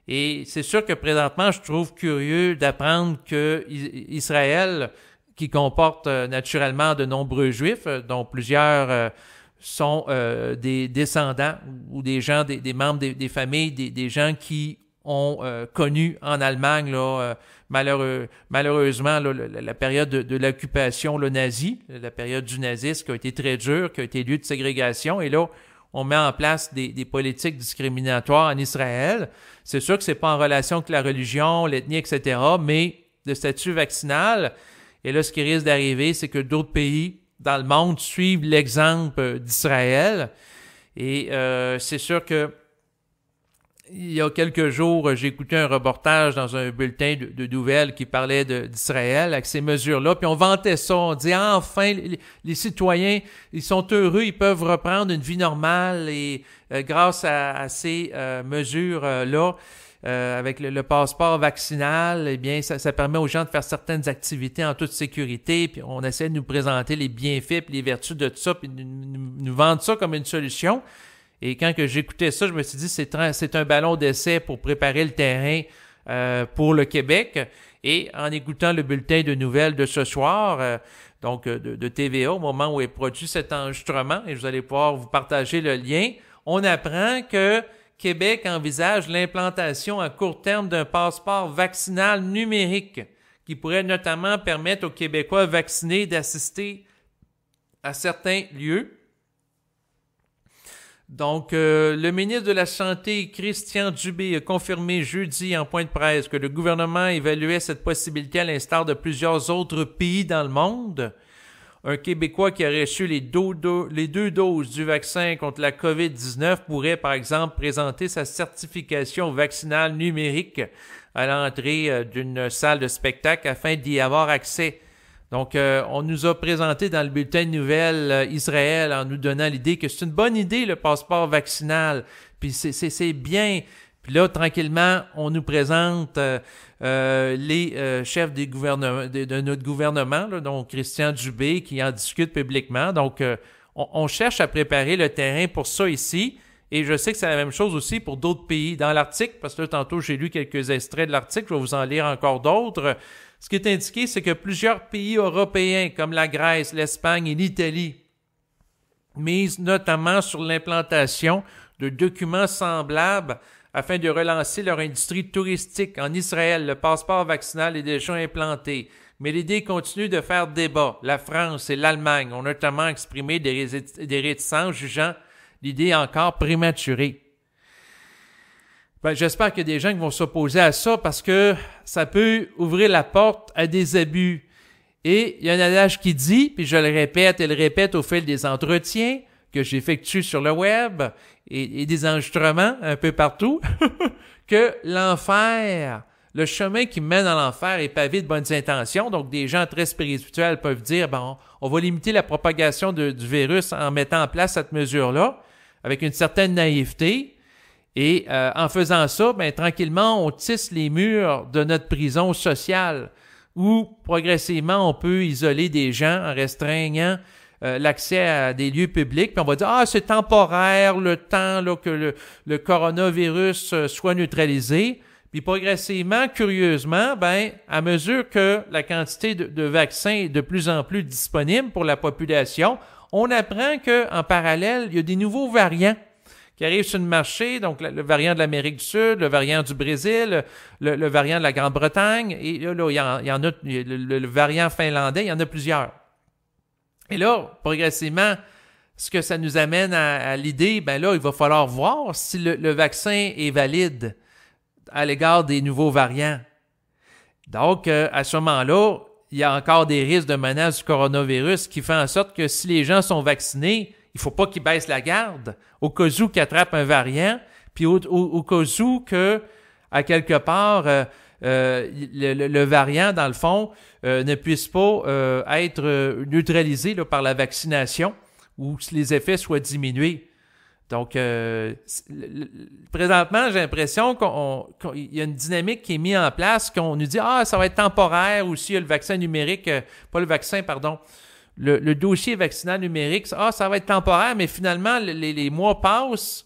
Et c'est sûr que présentement, je trouve curieux d'apprendre que Israël, qui comporte naturellement de nombreux Juifs, dont plusieurs sont des descendants ou des gens, des membres des familles, des gens qui ont connu en Allemagne malheureusement la période de l'occupation nazie, la période du nazisme qui a été très dure, qui a été lieu de ségrégation. Et là, on met en place des politiques discriminatoires en Israël. C'est sûr que c'est pas en relation avec la religion, l'ethnie, etc., mais le statut vaccinal. Et là, ce qui risque d'arriver, c'est que d'autres pays dans le monde suivent l'exemple d'Israël. Et c'est sûr que il y a quelques jours, j'ai écouté un reportage dans un bulletin de nouvelles qui parlait d'Israël avec ces mesures-là, puis on vantait ça, on dit enfin les citoyens, ils sont heureux, ils peuvent reprendre une vie normale et grâce à ces mesures-là, avec le passeport vaccinal, eh bien ça permet aux gens de faire certaines activités en toute sécurité, puis on essaie de nous présenter les bienfaits puis les vertus de tout ça, puis nous vendre ça comme une solution. Et quand que j'écoutais ça, je me suis dit c'est un ballon d'essai pour préparer le terrain pour le Québec. Et en écoutant le bulletin de nouvelles de ce soir, donc de TVA, au moment où est produit cet enregistrement, et vous allez pouvoir vous partager le lien, on apprend que Québec envisage l'implantation à court terme d'un passeport vaccinal numérique qui pourrait notamment permettre aux Québécois vaccinés d'assister à certains lieux. Donc, le ministre de la Santé, Christian Dubé, a confirmé jeudi en point de presse que le gouvernement évaluait cette possibilité à l'instar de plusieurs autres pays dans le monde. Un Québécois qui aurait reçu les deux doses du vaccin contre la COVID-19 pourrait, par exemple, présenter sa certification vaccinale numérique à l'entrée d'une salle de spectacle afin d'y avoir accès. Donc, on nous a présenté dans le bulletin de nouvelles Israël en nous donnant l'idée que c'est une bonne idée, le passeport vaccinal. Puis c'est bien. Puis là, tranquillement, on nous présente les chefs des gouvernements, de notre gouvernement, là, donc Christian Dubé, qui en discute publiquement. Donc, on cherche à préparer le terrain pour ça ici. Et je sais que c'est la même chose aussi pour d'autres pays. Dans l'article, parce que là, tantôt, j'ai lu quelques extraits de l'article, je vais vous en lire encore d'autres. Ce qui est indiqué, c'est que plusieurs pays européens, comme la Grèce, l'Espagne et l'Italie, misent notamment sur l'implantation de documents semblables afin de relancer leur industrie touristique. En Israël, le passeport vaccinal est déjà implanté, mais l'idée continue de faire débat. La France et l'Allemagne ont notamment exprimé des réticences, jugeant l'idée encore prématurée. Ben, j'espère qu'il y a des gens qui vont s'opposer à ça parce que ça peut ouvrir la porte à des abus. Et il y a un adage qui dit, puis je le répète et le répète au fil des entretiens que j'effectue sur le web et des enregistrements un peu partout, que l'enfer, le chemin qui mène à l'enfer est pavé de bonnes intentions. Donc, des gens très spirituels peuvent dire, bon, on va limiter la propagation du virus en mettant en place cette mesure-là avec une certaine naïveté. Et en faisant ça, ben, tranquillement, on tisse les murs de notre prison sociale où progressivement, on peut isoler des gens en restreignant l'accès à des lieux publics. Puis on va dire, ah, c'est temporaire, le temps là, que le coronavirus soit neutralisé. Puis progressivement, curieusement, ben, à mesure que la quantité de vaccins est de plus en plus disponible pour la population, on apprend qu'en parallèle, il y a des nouveaux variants qui arrivent sur le marché, donc le variant de l'Amérique du Sud, le variant du Brésil, le variant de la Grande-Bretagne, et là, il y en a le variant finlandais, il y en a plusieurs. Et là, progressivement, ce que ça nous amène à l'idée, ben là, il va falloir voir si le vaccin est valide à l'égard des nouveaux variants. Donc, à ce moment-là, il y a encore des risques de menace du coronavirus qui fait en sorte que si les gens sont vaccinés, il ne faut pas qu'ils baissent la garde au cas où qu'ils attrapent un variant, puis au cas où que, à quelque part, le variant, dans le fond, ne puisse pas être neutralisé là, par la vaccination ou que les effets soient diminués. Donc, présentement, j'ai l'impression qu'il y a une dynamique qui est mise en place, qu'on nous dit « Ah, ça va être temporaire » ou s'il y a le vaccin numérique, pas le vaccin, pardon, le dossier vaccinal numérique, ça va être temporaire, mais finalement, les mois passent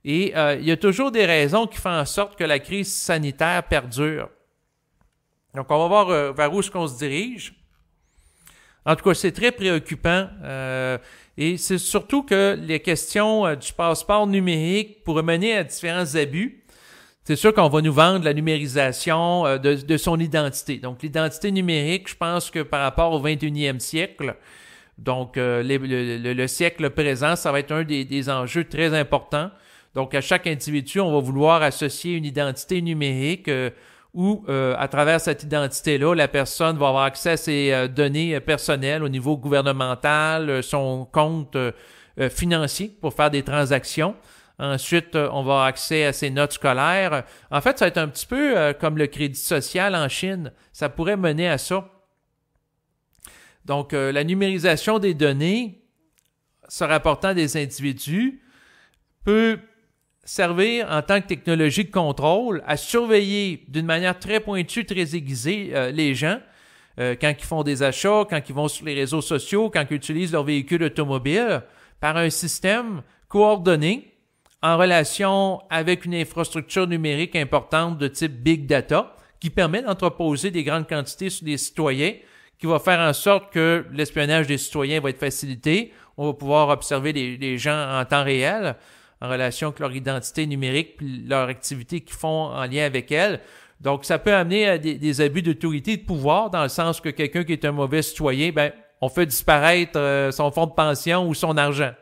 et il y a toujours des raisons qui font en sorte que la crise sanitaire perdure. Donc, on va voir vers où est-ce qu'on se dirige. En tout cas, c'est très préoccupant. Et c'est surtout que les questions du passeport numérique pourraient mener à différents abus. C'est sûr qu'on va nous vendre la numérisation de son identité. Donc, l'identité numérique, je pense que par rapport au 21e siècle, donc le siècle présent, ça va être un des enjeux très importants. Donc, à chaque individu, on va vouloir associer une identité numérique où, à travers cette identité-là, la personne va avoir accès à ses données personnelles au niveau gouvernemental, son compte financier pour faire des transactions. Ensuite, on va avoir accès à ses notes scolaires. En fait, ça va être un petit peu comme le crédit social en Chine. Ça pourrait mener à ça. Donc, la numérisation des données se rapportant des individus peut servir en tant que technologie de contrôle à surveiller d'une manière très pointue, très aiguisée les gens quand ils font des achats, quand ils vont sur les réseaux sociaux, quand ils utilisent leur véhicule automobile par un système coordonné en relation avec une infrastructure numérique importante de type Big Data qui permet d'entreposer des grandes quantités sur des citoyens, qui va faire en sorte que l'espionnage des citoyens va être facilité. On va pouvoir observer les gens en temps réel en relation avec leur identité numérique puis leur activité qu'ils font en lien avec elle. Donc, ça peut amener à des abus d'autorité et de pouvoir dans le sens que quelqu'un qui est un mauvais citoyen, on fait disparaître son fonds de pension ou son argent.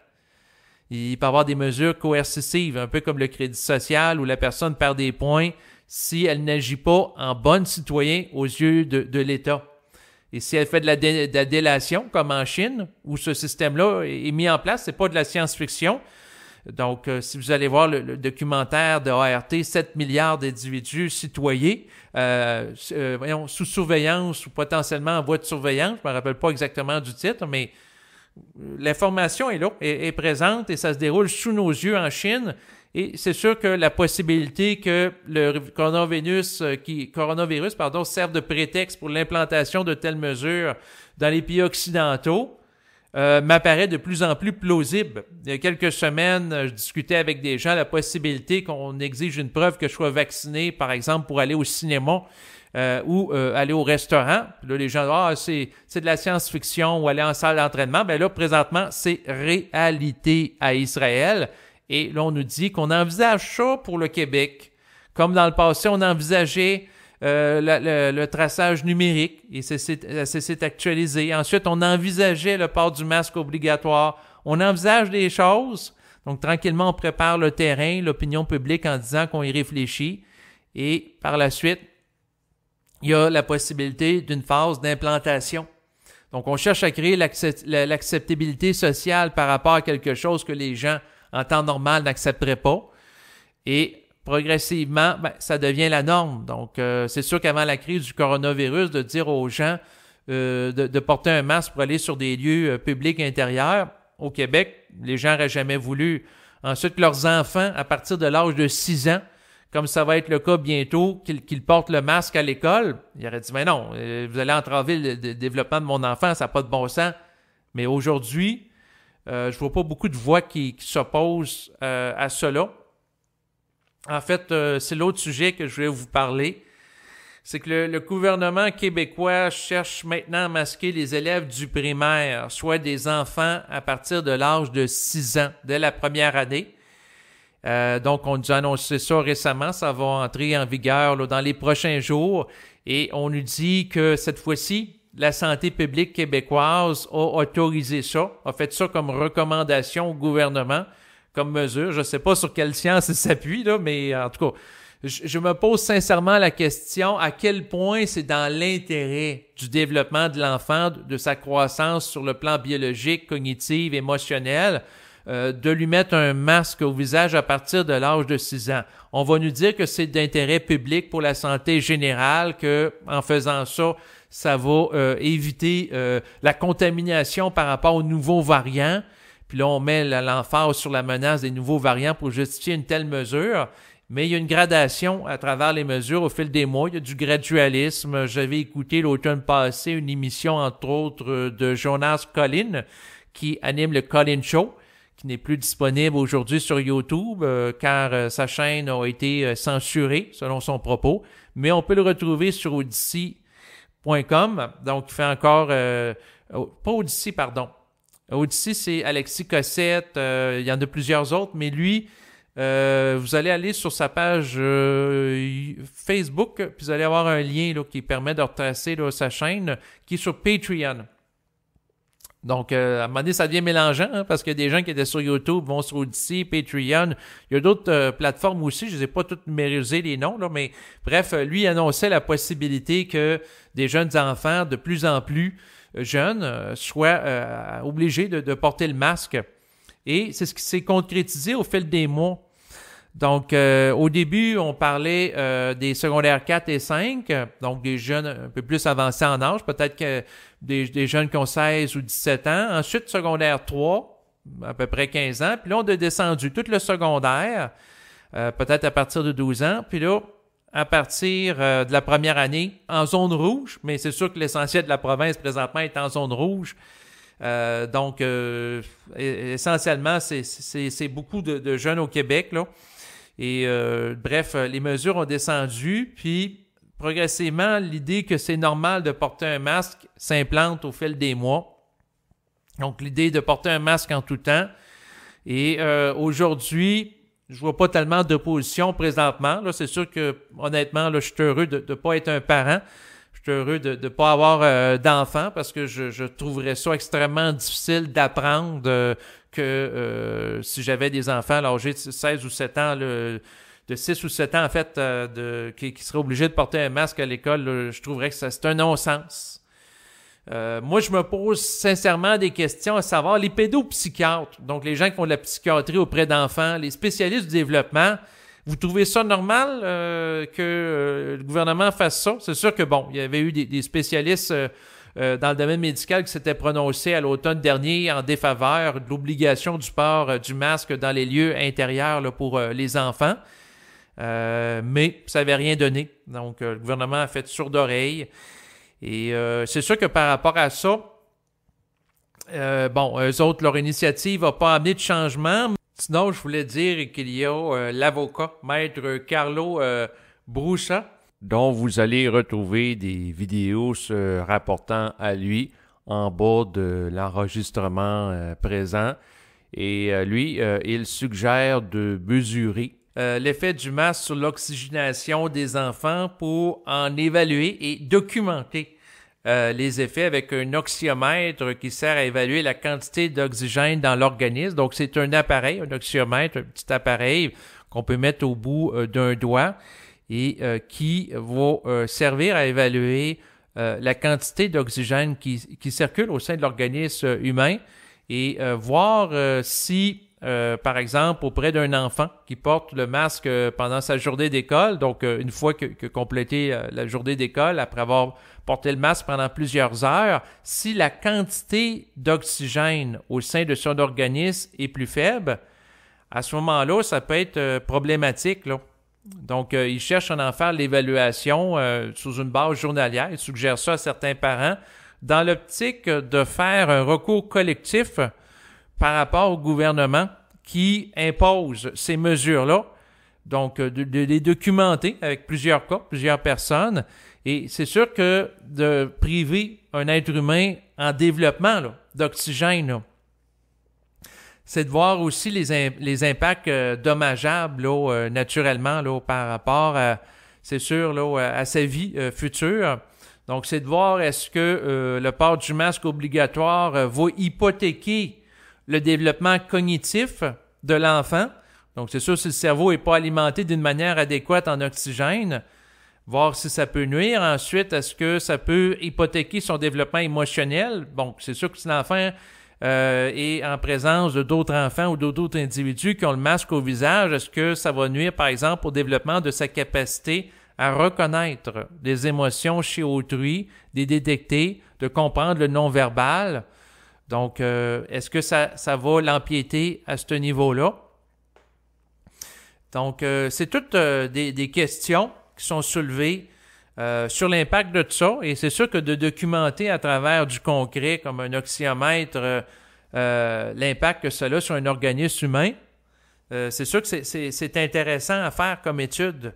Il peut y avoir des mesures coercitives, un peu comme le crédit social où la personne perd des points si elle n'agit pas en bonne citoyen aux yeux de l'État. Et si elle fait de la délation, comme en Chine, où ce système-là est mis en place, c'est pas de la science-fiction. Donc, si vous allez voir le documentaire de ART, 7 milliards d'individus citoyens sous surveillance ou potentiellement en voie de surveillance, je ne me rappelle pas exactement du titre, mais l'information est là, est présente et ça se déroule sous nos yeux en Chine. Et c'est sûr que la possibilité que le coronavirus serve de prétexte pour l'implantation de telles mesures dans les pays occidentaux m'apparaît de plus en plus plausible. Il y a quelques semaines, je discutais avec des gens la possibilité qu'on exige une preuve que je sois vacciné, par exemple, pour aller au cinéma ou aller au restaurant. Puis là, les gens disent c'est de la science-fiction ou aller en salle d'entraînement. Bien là, présentement, c'est réalité à Israël. Et là, on nous dit qu'on envisage ça pour le Québec. Comme dans le passé, on envisageait le traçage numérique et ça s'est actualisé. Ensuite, on envisageait le port du masque obligatoire. On envisage des choses. Donc, tranquillement, on prépare le terrain, l'opinion publique en disant qu'on y réfléchit. Et par la suite, il y a la possibilité d'une phase d'implantation. Donc, on cherche à créer l'acceptabilité sociale par rapport à quelque chose que les gens, en temps normal, n'accepteraient pas. Et progressivement, ça devient la norme. Donc, c'est sûr qu'avant la crise du coronavirus, de dire aux gens de porter un masque pour aller sur des lieux publics intérieurs, au Québec, les gens n'auraient jamais voulu. Ensuite, leurs enfants, à partir de l'âge de 6 ans, comme ça va être le cas bientôt, qu'ils portent le masque à l'école, ils auraient dit « Mais non, vous allez entraver le développement de mon enfant, ça n'a pas de bon sens. » Mais aujourd'hui, je vois pas beaucoup de voix qui s'opposent à cela. En fait, c'est l'autre sujet que je voulais vous parler. C'est que le gouvernement québécois cherche maintenant à masquer les élèves du primaire, soit des enfants à partir de l'âge de 6 ans, dès la première année. Donc, on nous a annoncé ça récemment, ça va entrer en vigueur là, dans les prochains jours. Et on nous dit que cette fois-ci, la santé publique québécoise a autorisé ça, a fait ça comme recommandation au gouvernement, comme mesure. Je ne sais pas sur quelle science il s'appuie, là, mais en tout cas, je me pose sincèrement la question à quel point c'est dans l'intérêt du développement de l'enfant, de sa croissance sur le plan biologique, cognitif, émotionnel, de lui mettre un masque au visage à partir de l'âge de 6 ans. On va nous dire que c'est d'intérêt public pour la santé générale, que en faisant ça, ça va éviter la contamination par rapport aux nouveaux variants. Puis là, on met l'emphase sur la menace des nouveaux variants pour justifier une telle mesure. Mais il y a une gradation à travers les mesures au fil des mois. Il y a du gradualisme. J'avais écouté l'automne passé une émission, entre autres, de Jonas Collin, qui anime le Collin Show, qui n'est plus disponible aujourd'hui sur YouTube, car sa chaîne a été censurée, selon son propos. Mais on peut le retrouver sur Odyssey.com. Donc, il fait encore... pas Odyssey, pardon. Odyssey, c'est Alexis Cossette. Il y en a plusieurs autres, mais lui... vous allez aller sur sa page Facebook, puis vous allez avoir un lien là, qui permet de retracer là, sa chaîne, qui est sur Patreon. Donc, à un moment donné, ça devient mélangeant, hein, parce que des gens qui étaient sur YouTube vont sur Odyssey, Patreon. Il y a d'autres plateformes aussi, je ne les ai pas toutes numérisées les noms, là, mais bref, lui il annonçait la possibilité que des jeunes enfants de plus en plus jeunes soient obligés de porter le masque. Et c'est ce qui s'est concrétisé au fil des mois. Donc, au début, on parlait des secondaires 4 et 5, donc des jeunes un peu plus avancés en âge, peut-être que des jeunes qui ont 16 ou 17 ans. Ensuite, secondaire 3, à peu près 15 ans. Puis là, on a descendu tout le secondaire, peut-être à partir de 12 ans. Puis là, à partir de la première année, en zone rouge, mais c'est sûr que l'essentiel de la province présentement est en zone rouge. Donc, essentiellement, c'est beaucoup de jeunes au Québec, là. Et bref, les mesures ont descendu, puis progressivement, l'idée que c'est normal de porter un masque s'implante au fil des mois. Donc, l'idée de porter un masque en tout temps. Et aujourd'hui, je vois pas tellement d'opposition présentement. Là, c'est sûr que, honnêtement, là, je suis heureux de ne pas être un parent. Je suis heureux de ne pas avoir d'enfants parce que je trouverais ça extrêmement difficile d'apprendre que si j'avais des enfants âgés de 16 ou 7 ans, de 6 ou 7 ans en fait, qui seraient obligés de porter un masque à l'école, là, je trouverais que c'est un non-sens. Moi, je me pose sincèrement des questions à savoir les pédopsychiatres, donc les gens qui font de la psychiatrie auprès d'enfants, les spécialistes du développement. Vous trouvez ça normal que le gouvernement fasse ça? C'est sûr que, bon, il y avait eu des spécialistes dans le domaine médical qui s'étaient prononcés à l'automne dernier en défaveur de l'obligation du port du masque dans les lieux intérieurs là, pour les enfants. Mais ça n'avait rien donné. Donc, le gouvernement a fait sourde oreille. Et c'est sûr que par rapport à ça, bon, eux autres, leur initiative n'a pas amené de changement. Sinon, je voulais dire qu'il y a l'avocat, Maître Carlo Brusa, dont vous allez retrouver des vidéos se rapportant à lui en bas de l'enregistrement présent. Et lui, il suggère de mesurer l'effet du masque sur l'oxygénation des enfants pour en évaluer et documenter les effets avec un oxymètre qui sert à évaluer la quantité d'oxygène dans l'organisme. Donc, c'est un appareil, un oxymètre, un petit appareil qu'on peut mettre au bout d'un doigt et qui va servir à évaluer la quantité d'oxygène qui circule au sein de l'organisme humain et voir si, par exemple, auprès d'un enfant qui porte le masque pendant sa journée d'école, donc une fois que complété la journée d'école, après avoir porté le masque pendant plusieurs heures, si la quantité d'oxygène au sein de son organisme est plus faible, à ce moment-là, ça peut être problématique, là. Donc, il cherche à en faire l'évaluation sous une base journalière. Il suggère ça à certains parents dans l'optique de faire un recours collectif par rapport au gouvernement qui impose ces mesures-là. Donc, de les documenter avec plusieurs cas, plusieurs personnes. Et c'est sûr que de priver un être humain en développement là, d'oxygène, là, c'est de voir aussi les impacts dommageables là, naturellement là, par rapport à, c'est sûr, là, à sa vie future. Donc, c'est de voir est-ce que le port du masque obligatoire va hypothéquer le développement cognitif de l'enfant. Donc, c'est sûr, si le cerveau n'est pas alimenté d'une manière adéquate en oxygène, voir si ça peut nuire. Ensuite, est-ce que ça peut hypothéquer son développement émotionnel? Bon, c'est sûr que si l'enfant est en présence de d'autres enfants ou d'autres individus qui ont le masque au visage, est-ce que ça va nuire, par exemple, au développement de sa capacité à reconnaître des émotions chez autrui, de les détecter, de comprendre le non-verbal? Donc, est-ce que ça va l'empiéter à ce niveau-là? Donc, c'est toutes des questions qui sont soulevées sur l'impact de tout ça. Et c'est sûr que de documenter à travers du concret, comme un oxymètre, l'impact que cela a sur un organisme humain, c'est sûr que c'est intéressant à faire comme étude.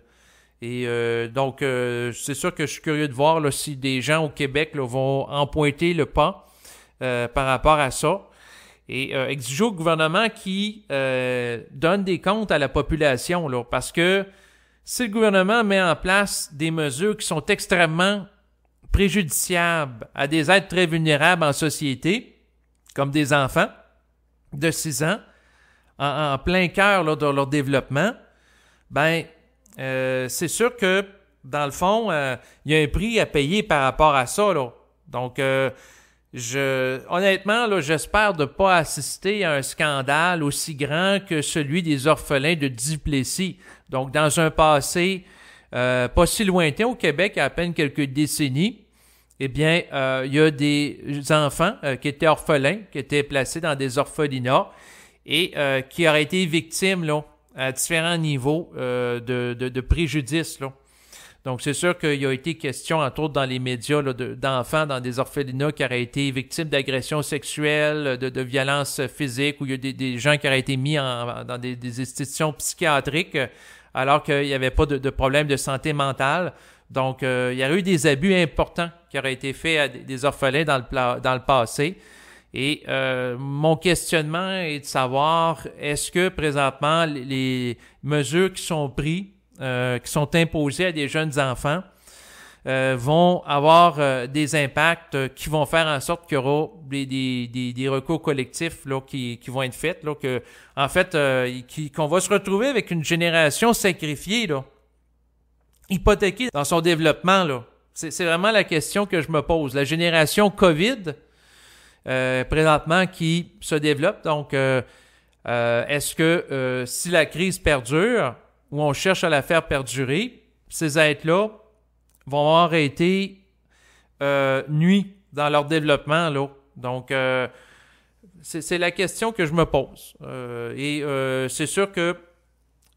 Et donc, c'est sûr que je suis curieux de voir là, si des gens au Québec là, vont empointer le pas par rapport à ça. Et exiger au gouvernement qui donne des comptes à la population, là, parce que si le gouvernement met en place des mesures qui sont extrêmement préjudiciables à des êtres très vulnérables en société, comme des enfants de 6 ans, en plein cœur là, de leur développement, ben c'est sûr que, dans le fond, il y a un prix à payer par rapport à ça, là. Donc, honnêtement, là, j'espère de ne pas assister à un scandale aussi grand que celui des orphelins de Duplessis. Donc, dans un passé pas si lointain au Québec, il y a à peine quelques décennies, eh bien, il y a des enfants qui étaient orphelins, qui étaient placés dans des orphelinats et qui auraient été victimes là, à différents niveaux de préjudice, là. Donc, c'est sûr qu'il y a été question, entre autres dans les médias, là, d'enfants dans des orphelinats qui auraient été victimes d'agressions sexuelles, de violences physiques, où il y a des gens qui auraient été mis dans des institutions psychiatriques alors qu'il n'y avait pas de problème de santé mentale. Donc, il y aurait eu des abus importants qui auraient été faits à des orphelins dans le passé. Et mon questionnement est de savoir, est-ce que présentement les mesures qui sont prises, qui sont imposées à des jeunes enfants, vont avoir des impacts qui vont faire en sorte qu'il y aura des recours collectifs là, qui vont être faits, là, en fait, qu'on va se retrouver avec une génération sacrifiée, là, hypothéquée dans son développement, là. C'est vraiment la question que je me pose. La génération COVID, présentement, qui se développe. Donc, est-ce que si la crise perdure, ou on cherche à la faire perdurer, ces êtres-là vont avoir été nuits dans leur développement, là. Donc, c'est la question que je me pose. Et c'est sûr que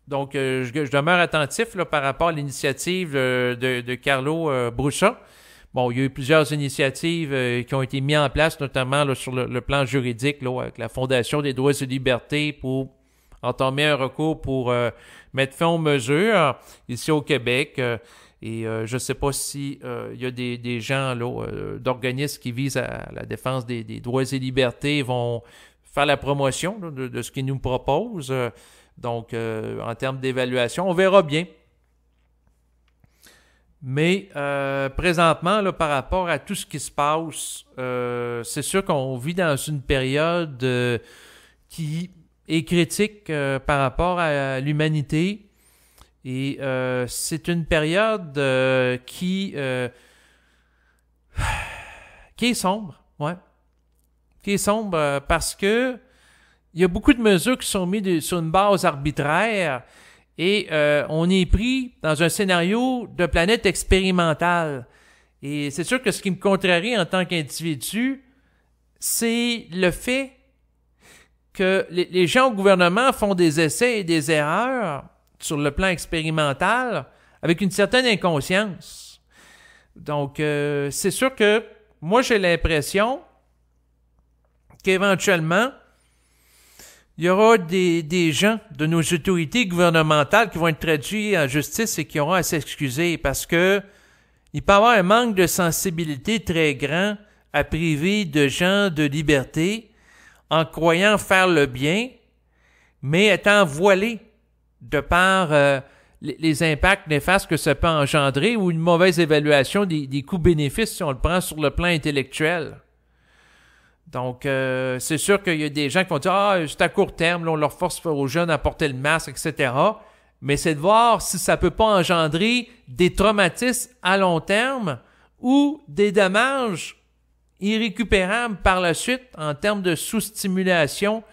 donc je demeure attentif là, par rapport à l'initiative de Carlo Brucha. Bon, il y a eu plusieurs initiatives qui ont été mises en place, notamment là, sur le plan juridique, là, avec la Fondation des droits et libertés pour entamer un recours pour mettre fin aux mesures ici au Québec. Et je ne sais pas si il y a des gens là, d'organismes qui visent à la défense des droits et libertés vont faire la promotion là, de ce qu'ils nous proposent. Donc, en termes d'évaluation, on verra bien. Mais présentement, là, par rapport à tout ce qui se passe, c'est sûr qu'on vit dans une période qui est critique par rapport à l'humanité. Et c'est une période qui est sombre, ouais. Qui est sombre parce que il y a beaucoup de mesures qui sont mises sur une base arbitraire et on est pris dans un scénario de planète expérimentale. Et c'est sûr que ce qui me contrarie en tant qu'individu, c'est le fait que les gens au gouvernement font des essais et des erreurs sur le plan expérimental avec une certaine inconscience. Donc, c'est sûr que moi, j'ai l'impression qu'éventuellement, il y aura des gens de nos autorités gouvernementales qui vont être traduits en justice et qui auront à s'excuser parce que il peut y avoir un manque de sensibilité très grand à priver de gens de liberté en croyant faire le bien, mais étant voilés de par les impacts néfastes que ça peut engendrer ou une mauvaise évaluation des coûts-bénéfices si on le prend sur le plan intellectuel. Donc, c'est sûr qu'il y a des gens qui vont dire « Ah, c'est à court terme, là, on leur force aux jeunes à porter le masque, etc. » Mais c'est de voir si ça peut pas engendrer des traumatismes à long terme ou des dommages irrécupérables par la suite en termes de sous-stimulation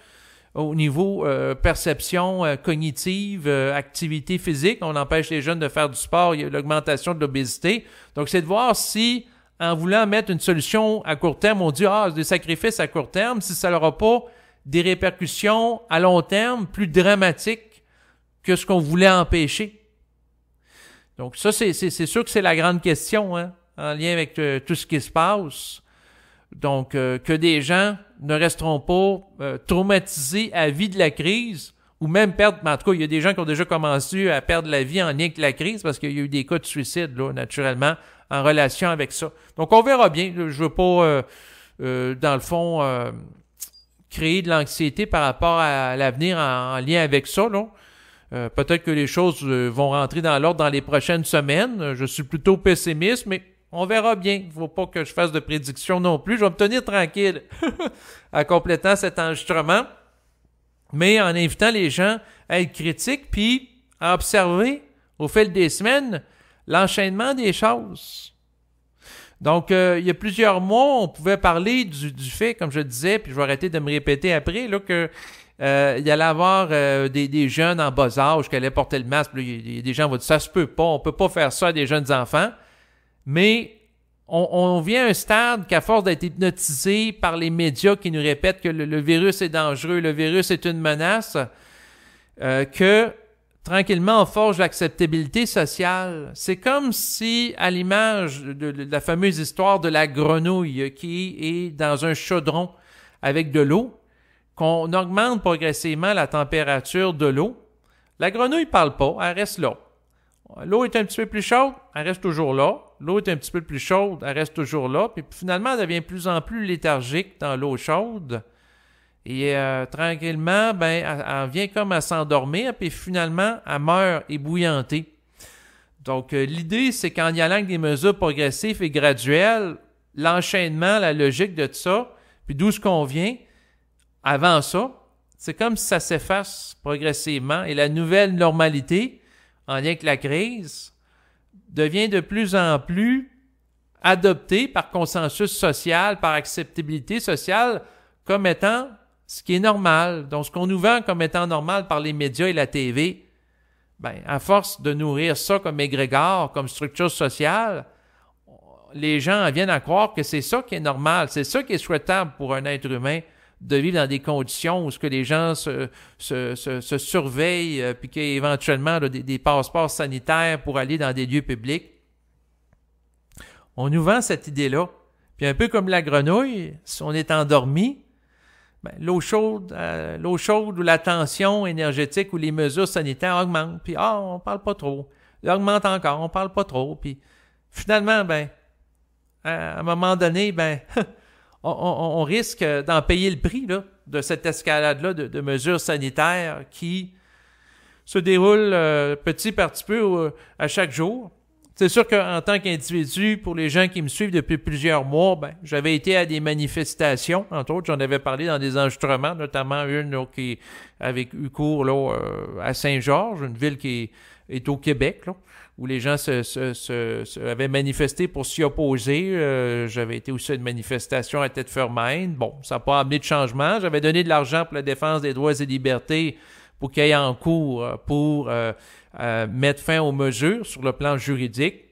au niveau perception cognitive, activité physique. On empêche les jeunes de faire du sport, il y a l'augmentation de l'obésité. Donc, c'est de voir si, en voulant mettre une solution à court terme, on dit « Ah, des sacrifices à court terme », si ça n'aura pas des répercussions à long terme plus dramatiques que ce qu'on voulait empêcher. Donc ça, c'est sûr que c'est la grande question, hein, en lien avec tout ce qui se passe. Donc, que des gens ne resteront pas traumatisés à vie de la crise, ou même perdre, en tout cas, il y a des gens qui ont déjà commencé à perdre la vie en lien avec la crise, parce qu'il y a eu des cas de suicide, là, naturellement, en relation avec ça. Donc, on verra bien. Je veux pas, dans le fond, créer de l'anxiété par rapport à l'avenir en lien avec ça, là. Peut-être que les choses vont rentrer dans l'ordre dans les prochaines semaines. Je suis plutôt pessimiste, mais on verra bien. Il ne faut pas que je fasse de prédictions non plus. Je vais me tenir tranquille en complétant cet enregistrement, mais en invitant les gens à être critiques puis à observer au fil des semaines l'enchaînement des choses. Donc, il y a plusieurs mois, on pouvait parler du fait, comme je disais, puis je vais arrêter de me répéter après, là, que il y allait avoir des jeunes en bas âge qui allaient porter le masque. Il y a des gens qui vont dire « Ça se peut pas, on peut pas faire ça à des jeunes enfants. » Mais on vient à un stade qu'à force d'être hypnotisé par les médias qui nous répètent que le virus est dangereux, le virus est une menace, que tranquillement on forge l'acceptabilité sociale. C'est comme si, à l'image de la fameuse histoire de la grenouille qui est dans un chaudron avec de l'eau, qu'on augmente progressivement la température de l'eau. La grenouille ne parle pas, elle reste là. L'eau est un petit peu plus chaude, elle reste toujours là. L'eau est un petit peu plus chaude, elle reste toujours là. Puis finalement, elle devient de plus en plus léthargique dans l'eau chaude. Et tranquillement, elle vient comme à s'endormir, puis finalement, elle meurt ébouillantée. Donc, l'idée, c'est qu'en y allant avec des mesures progressives et graduelles, l'enchaînement, la logique de tout ça, puis d'où ce qu'on vient, avant ça, c'est comme si ça s'efface progressivement et la nouvelle normalité, en lien avec la crise, devient de plus en plus adoptée par consensus social, par acceptabilité sociale, comme étant ce qui est normal. Donc, ce qu'on nous vend comme étant normal par les médias et la TV, à force de nourrir ça comme égrégore, comme structure sociale, les gens viennent à croire que c'est ça qui est normal, c'est ça qui est souhaitable pour un être humain, de vivre dans des conditions où ce que les gens se surveillent, puis qu'il y ait éventuellement là, des passeports sanitaires pour aller dans des lieux publics. On nous vend cette idée-là. Puis un peu comme la grenouille, si on est endormi, l'eau chaude ou la tension énergétique ou les mesures sanitaires augmentent. Puis on parle pas trop. Elle augmente encore, on parle pas trop. Puis finalement, à un moment donné, on risque d'en payer le prix là, de cette escalade-là de mesures sanitaires qui se déroulent petit par petit peu à chaque jour. C'est sûr qu'en tant qu'individu, pour les gens qui me suivent depuis plusieurs mois, j'avais été à des manifestations, entre autres, j'en avais parlé dans des enregistrements, notamment une là, qui avait eu cours là, à Saint-Georges, une ville qui est au Québec, là, où les gens avaient manifesté pour s'y opposer. J'avais été aussi à une manifestation à Tête-Fermaine. Bon, ça n'a pas amené de changement. J'avais donné de l'argent pour la défense des droits et libertés pour qu'il y ait en cours pour mettre fin aux mesures sur le plan juridique.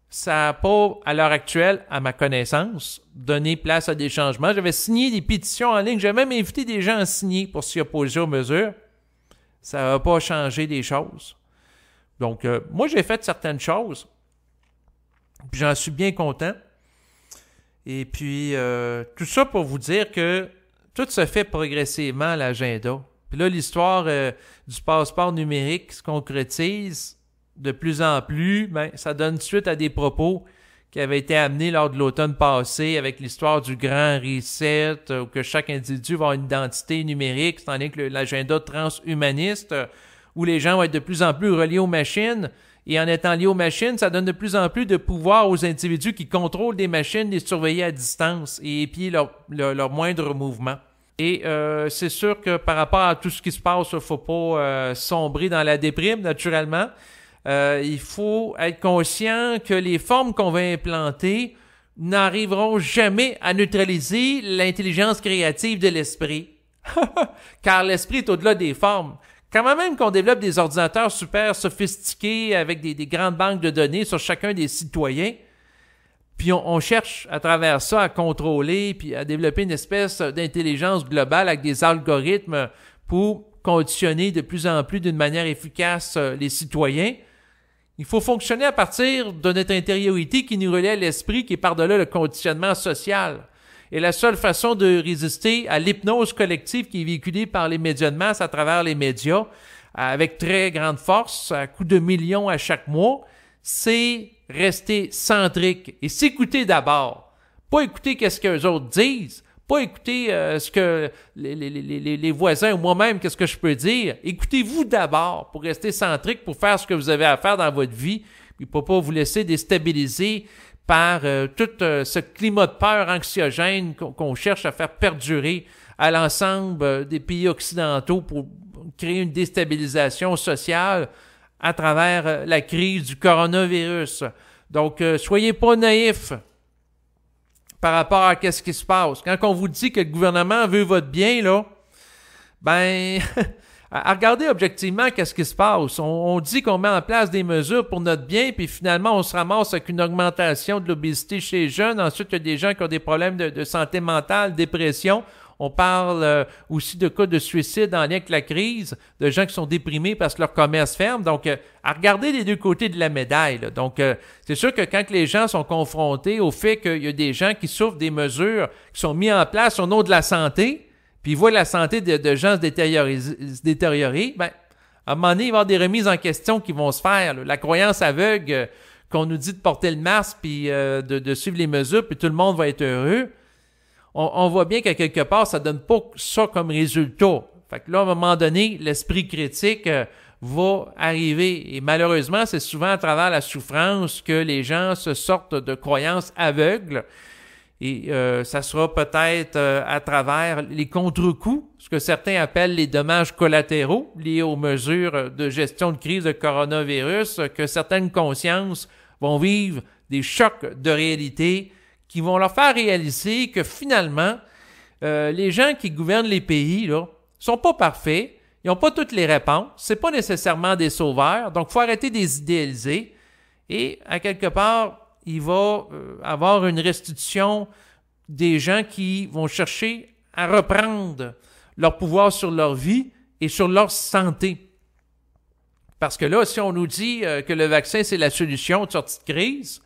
Ça n'a pas, à l'heure actuelle, à ma connaissance, donné place à des changements. J'avais signé des pétitions en ligne. J'avais même invité des gens à signer pour s'y opposer aux mesures. Ça n'a pas changé des choses. Donc, moi, j'ai fait certaines choses, puis j'en suis bien content. Et puis, tout ça pour vous dire que tout se fait progressivement à l'agenda. Puis là, l'histoire du passeport numérique se concrétise de plus en plus. Ça donne suite à des propos qui avaient été amenés lors de l'automne passé avec l'histoire du grand reset, où que chaque individu va avoir une identité numérique, c'est en lien avec l'agenda transhumaniste, où les gens vont être de plus en plus reliés aux machines Et en étant lié aux machines, ça donne de plus en plus de pouvoir aux individus qui contrôlent des machines, les surveiller à distance et épier leur moindre mouvement. Et c'est sûr que par rapport à tout ce qui se passe, il ne faut pas sombrer dans la déprime, naturellement. Il faut être conscient que les formes qu'on va implanter n'arriveront jamais à neutraliser l'intelligence créative de l'esprit. Car l'esprit est au-delà des formes. Quand même qu'on développe des ordinateurs super sophistiqués avec des grandes banques de données sur chacun des citoyens, puis on cherche à travers ça à contrôler puis à développer une espèce d'intelligence globale avec des algorithmes pour conditionner de plus en plus d'une manière efficace les citoyens. Il faut fonctionner à partir de notre intériorité qui nous relie à l'esprit, qui est par-delà le conditionnement social. Et la seule façon de résister à l'hypnose collective qui est véhiculée par les médias de masse à travers les médias, avec très grande force, à coups de millions à chaque mois, c'est rester centrique et s'écouter d'abord. Pas écouter qu'est-ce que les autres disent, pas écouter ce que les voisins ou moi-même, qu'est-ce que je peux dire. Écoutez-vous d'abord pour rester centrique, pour faire ce que vous avez à faire dans votre vie, puis pour pas vous laisser déstabiliser par tout ce climat de peur anxiogène qu'on cherche à faire perdurer à l'ensemble des pays occidentaux pour créer une déstabilisation sociale à travers la crise du coronavirus. Donc, soyez pas naïfs par rapport à qu'est-ce qui se passe. Quand on vous dit que le gouvernement veut votre bien, là, ben, regardez objectivement qu'est-ce qui se passe. On dit qu'on met en place des mesures pour notre bien, puis finalement, on se ramasse avec une augmentation de l'obésité chez les jeunes. Ensuite, il y a des gens qui ont des problèmes de santé mentale, dépression. On parle aussi de cas de suicide en lien avec la crise, de gens qui sont déprimés parce que leur commerce ferme. Donc, à regarder les deux côtés de la médaille, là. Donc, c'est sûr que quand les gens sont confrontés au fait qu'il y a des gens qui souffrent des mesures qui sont mises en place au nom de la santé, puis ils voient la santé de gens se détériorer, ben, à un moment donné, il va y avoir des remises en question qui vont se faire, là. La croyance aveugle qu'on nous dit de porter le masque puis de suivre les mesures, puis tout le monde va être heureux. On voit bien qu'à quelque part, ça donne pas ça comme résultat. Fait que là, à un moment donné, l'esprit critique va arriver. Et malheureusement, c'est souvent à travers la souffrance que les gens se sortent de croyances aveugles. Et ça sera peut-être à travers les contre-coups, ce que certains appellent les dommages collatéraux liés aux mesures de gestion de crise de coronavirus, que certaines consciences vont vivre des chocs de réalité qui vont leur faire réaliser que finalement, les gens qui gouvernent les pays là sont pas parfaits, ils n'ont pas toutes les réponses, c'est pas nécessairement des sauveurs, donc il faut arrêter de les idéaliser et à quelque part, il va avoir une restitution des gens qui vont chercher à reprendre leur pouvoir sur leur vie et sur leur santé. Parce que là, si on nous dit que le vaccin, c'est la solution de sortie de crise,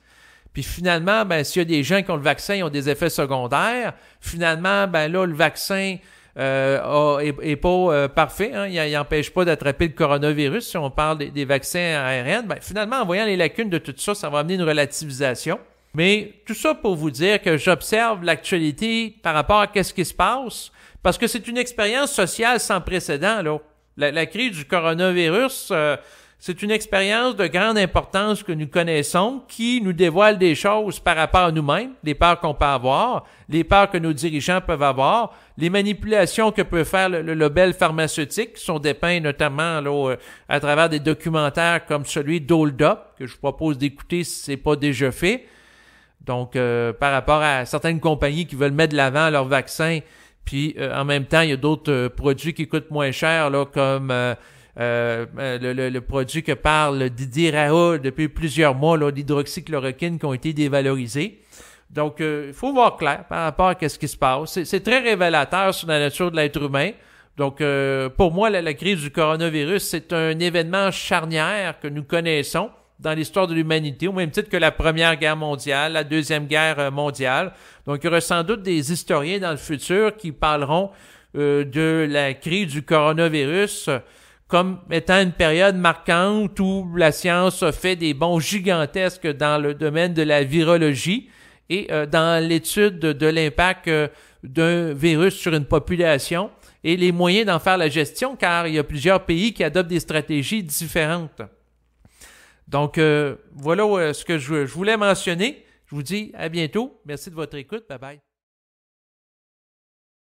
puis finalement, ben, s'il y a des gens qui ont le vaccin, ils ont des effets secondaires. Finalement, ben là, le vaccin est pas parfait. Hein? Il n'empêche pas d'attraper le coronavirus. Si on parle des vaccins ARN, ben, finalement, en voyant les lacunes de tout ça, ça va amener une relativisation. Mais tout ça pour vous dire que j'observe l'actualité par rapport à ce qui se passe, parce que c'est une expérience sociale sans précédent, là. La crise du coronavirus, c'est une expérience de grande importance que nous connaissons qui nous dévoile des choses par rapport à nous-mêmes, les peurs qu'on peut avoir, les peurs que nos dirigeants peuvent avoir, les manipulations que peut faire le lobby pharmaceutique qui sont dépeints notamment là, à travers des documentaires comme celui d'Hold Up que je vous propose d'écouter si c'est pas déjà fait. Donc, par rapport à certaines compagnies qui veulent mettre de l'avant leur vaccin, puis en même temps, il y a d'autres produits qui coûtent moins cher là, comme le produit que parle Didier Raoult depuis plusieurs mois, là, l'hydroxychloroquine qui ont été dévalorisés. Donc, il faut voir clair par rapport à ce qui se passe. C'est très révélateur sur la nature de l'être humain. Donc, pour moi, la crise du coronavirus, c'est un événement charnière que nous connaissons dans l'histoire de l'humanité, au même titre que la Première Guerre mondiale, la Deuxième Guerre mondiale. Donc, il y aura sans doute des historiens dans le futur qui parleront de la crise du coronavirus comme étant une période marquante où la science a fait des bonds gigantesques dans le domaine de la virologie et dans l'étude de l'impact d'un virus sur une population et les moyens d'en faire la gestion, car il y a plusieurs pays qui adoptent des stratégies différentes. Donc, voilà ce que je voulais mentionner. Je vous dis à bientôt. Merci de votre écoute. Bye bye.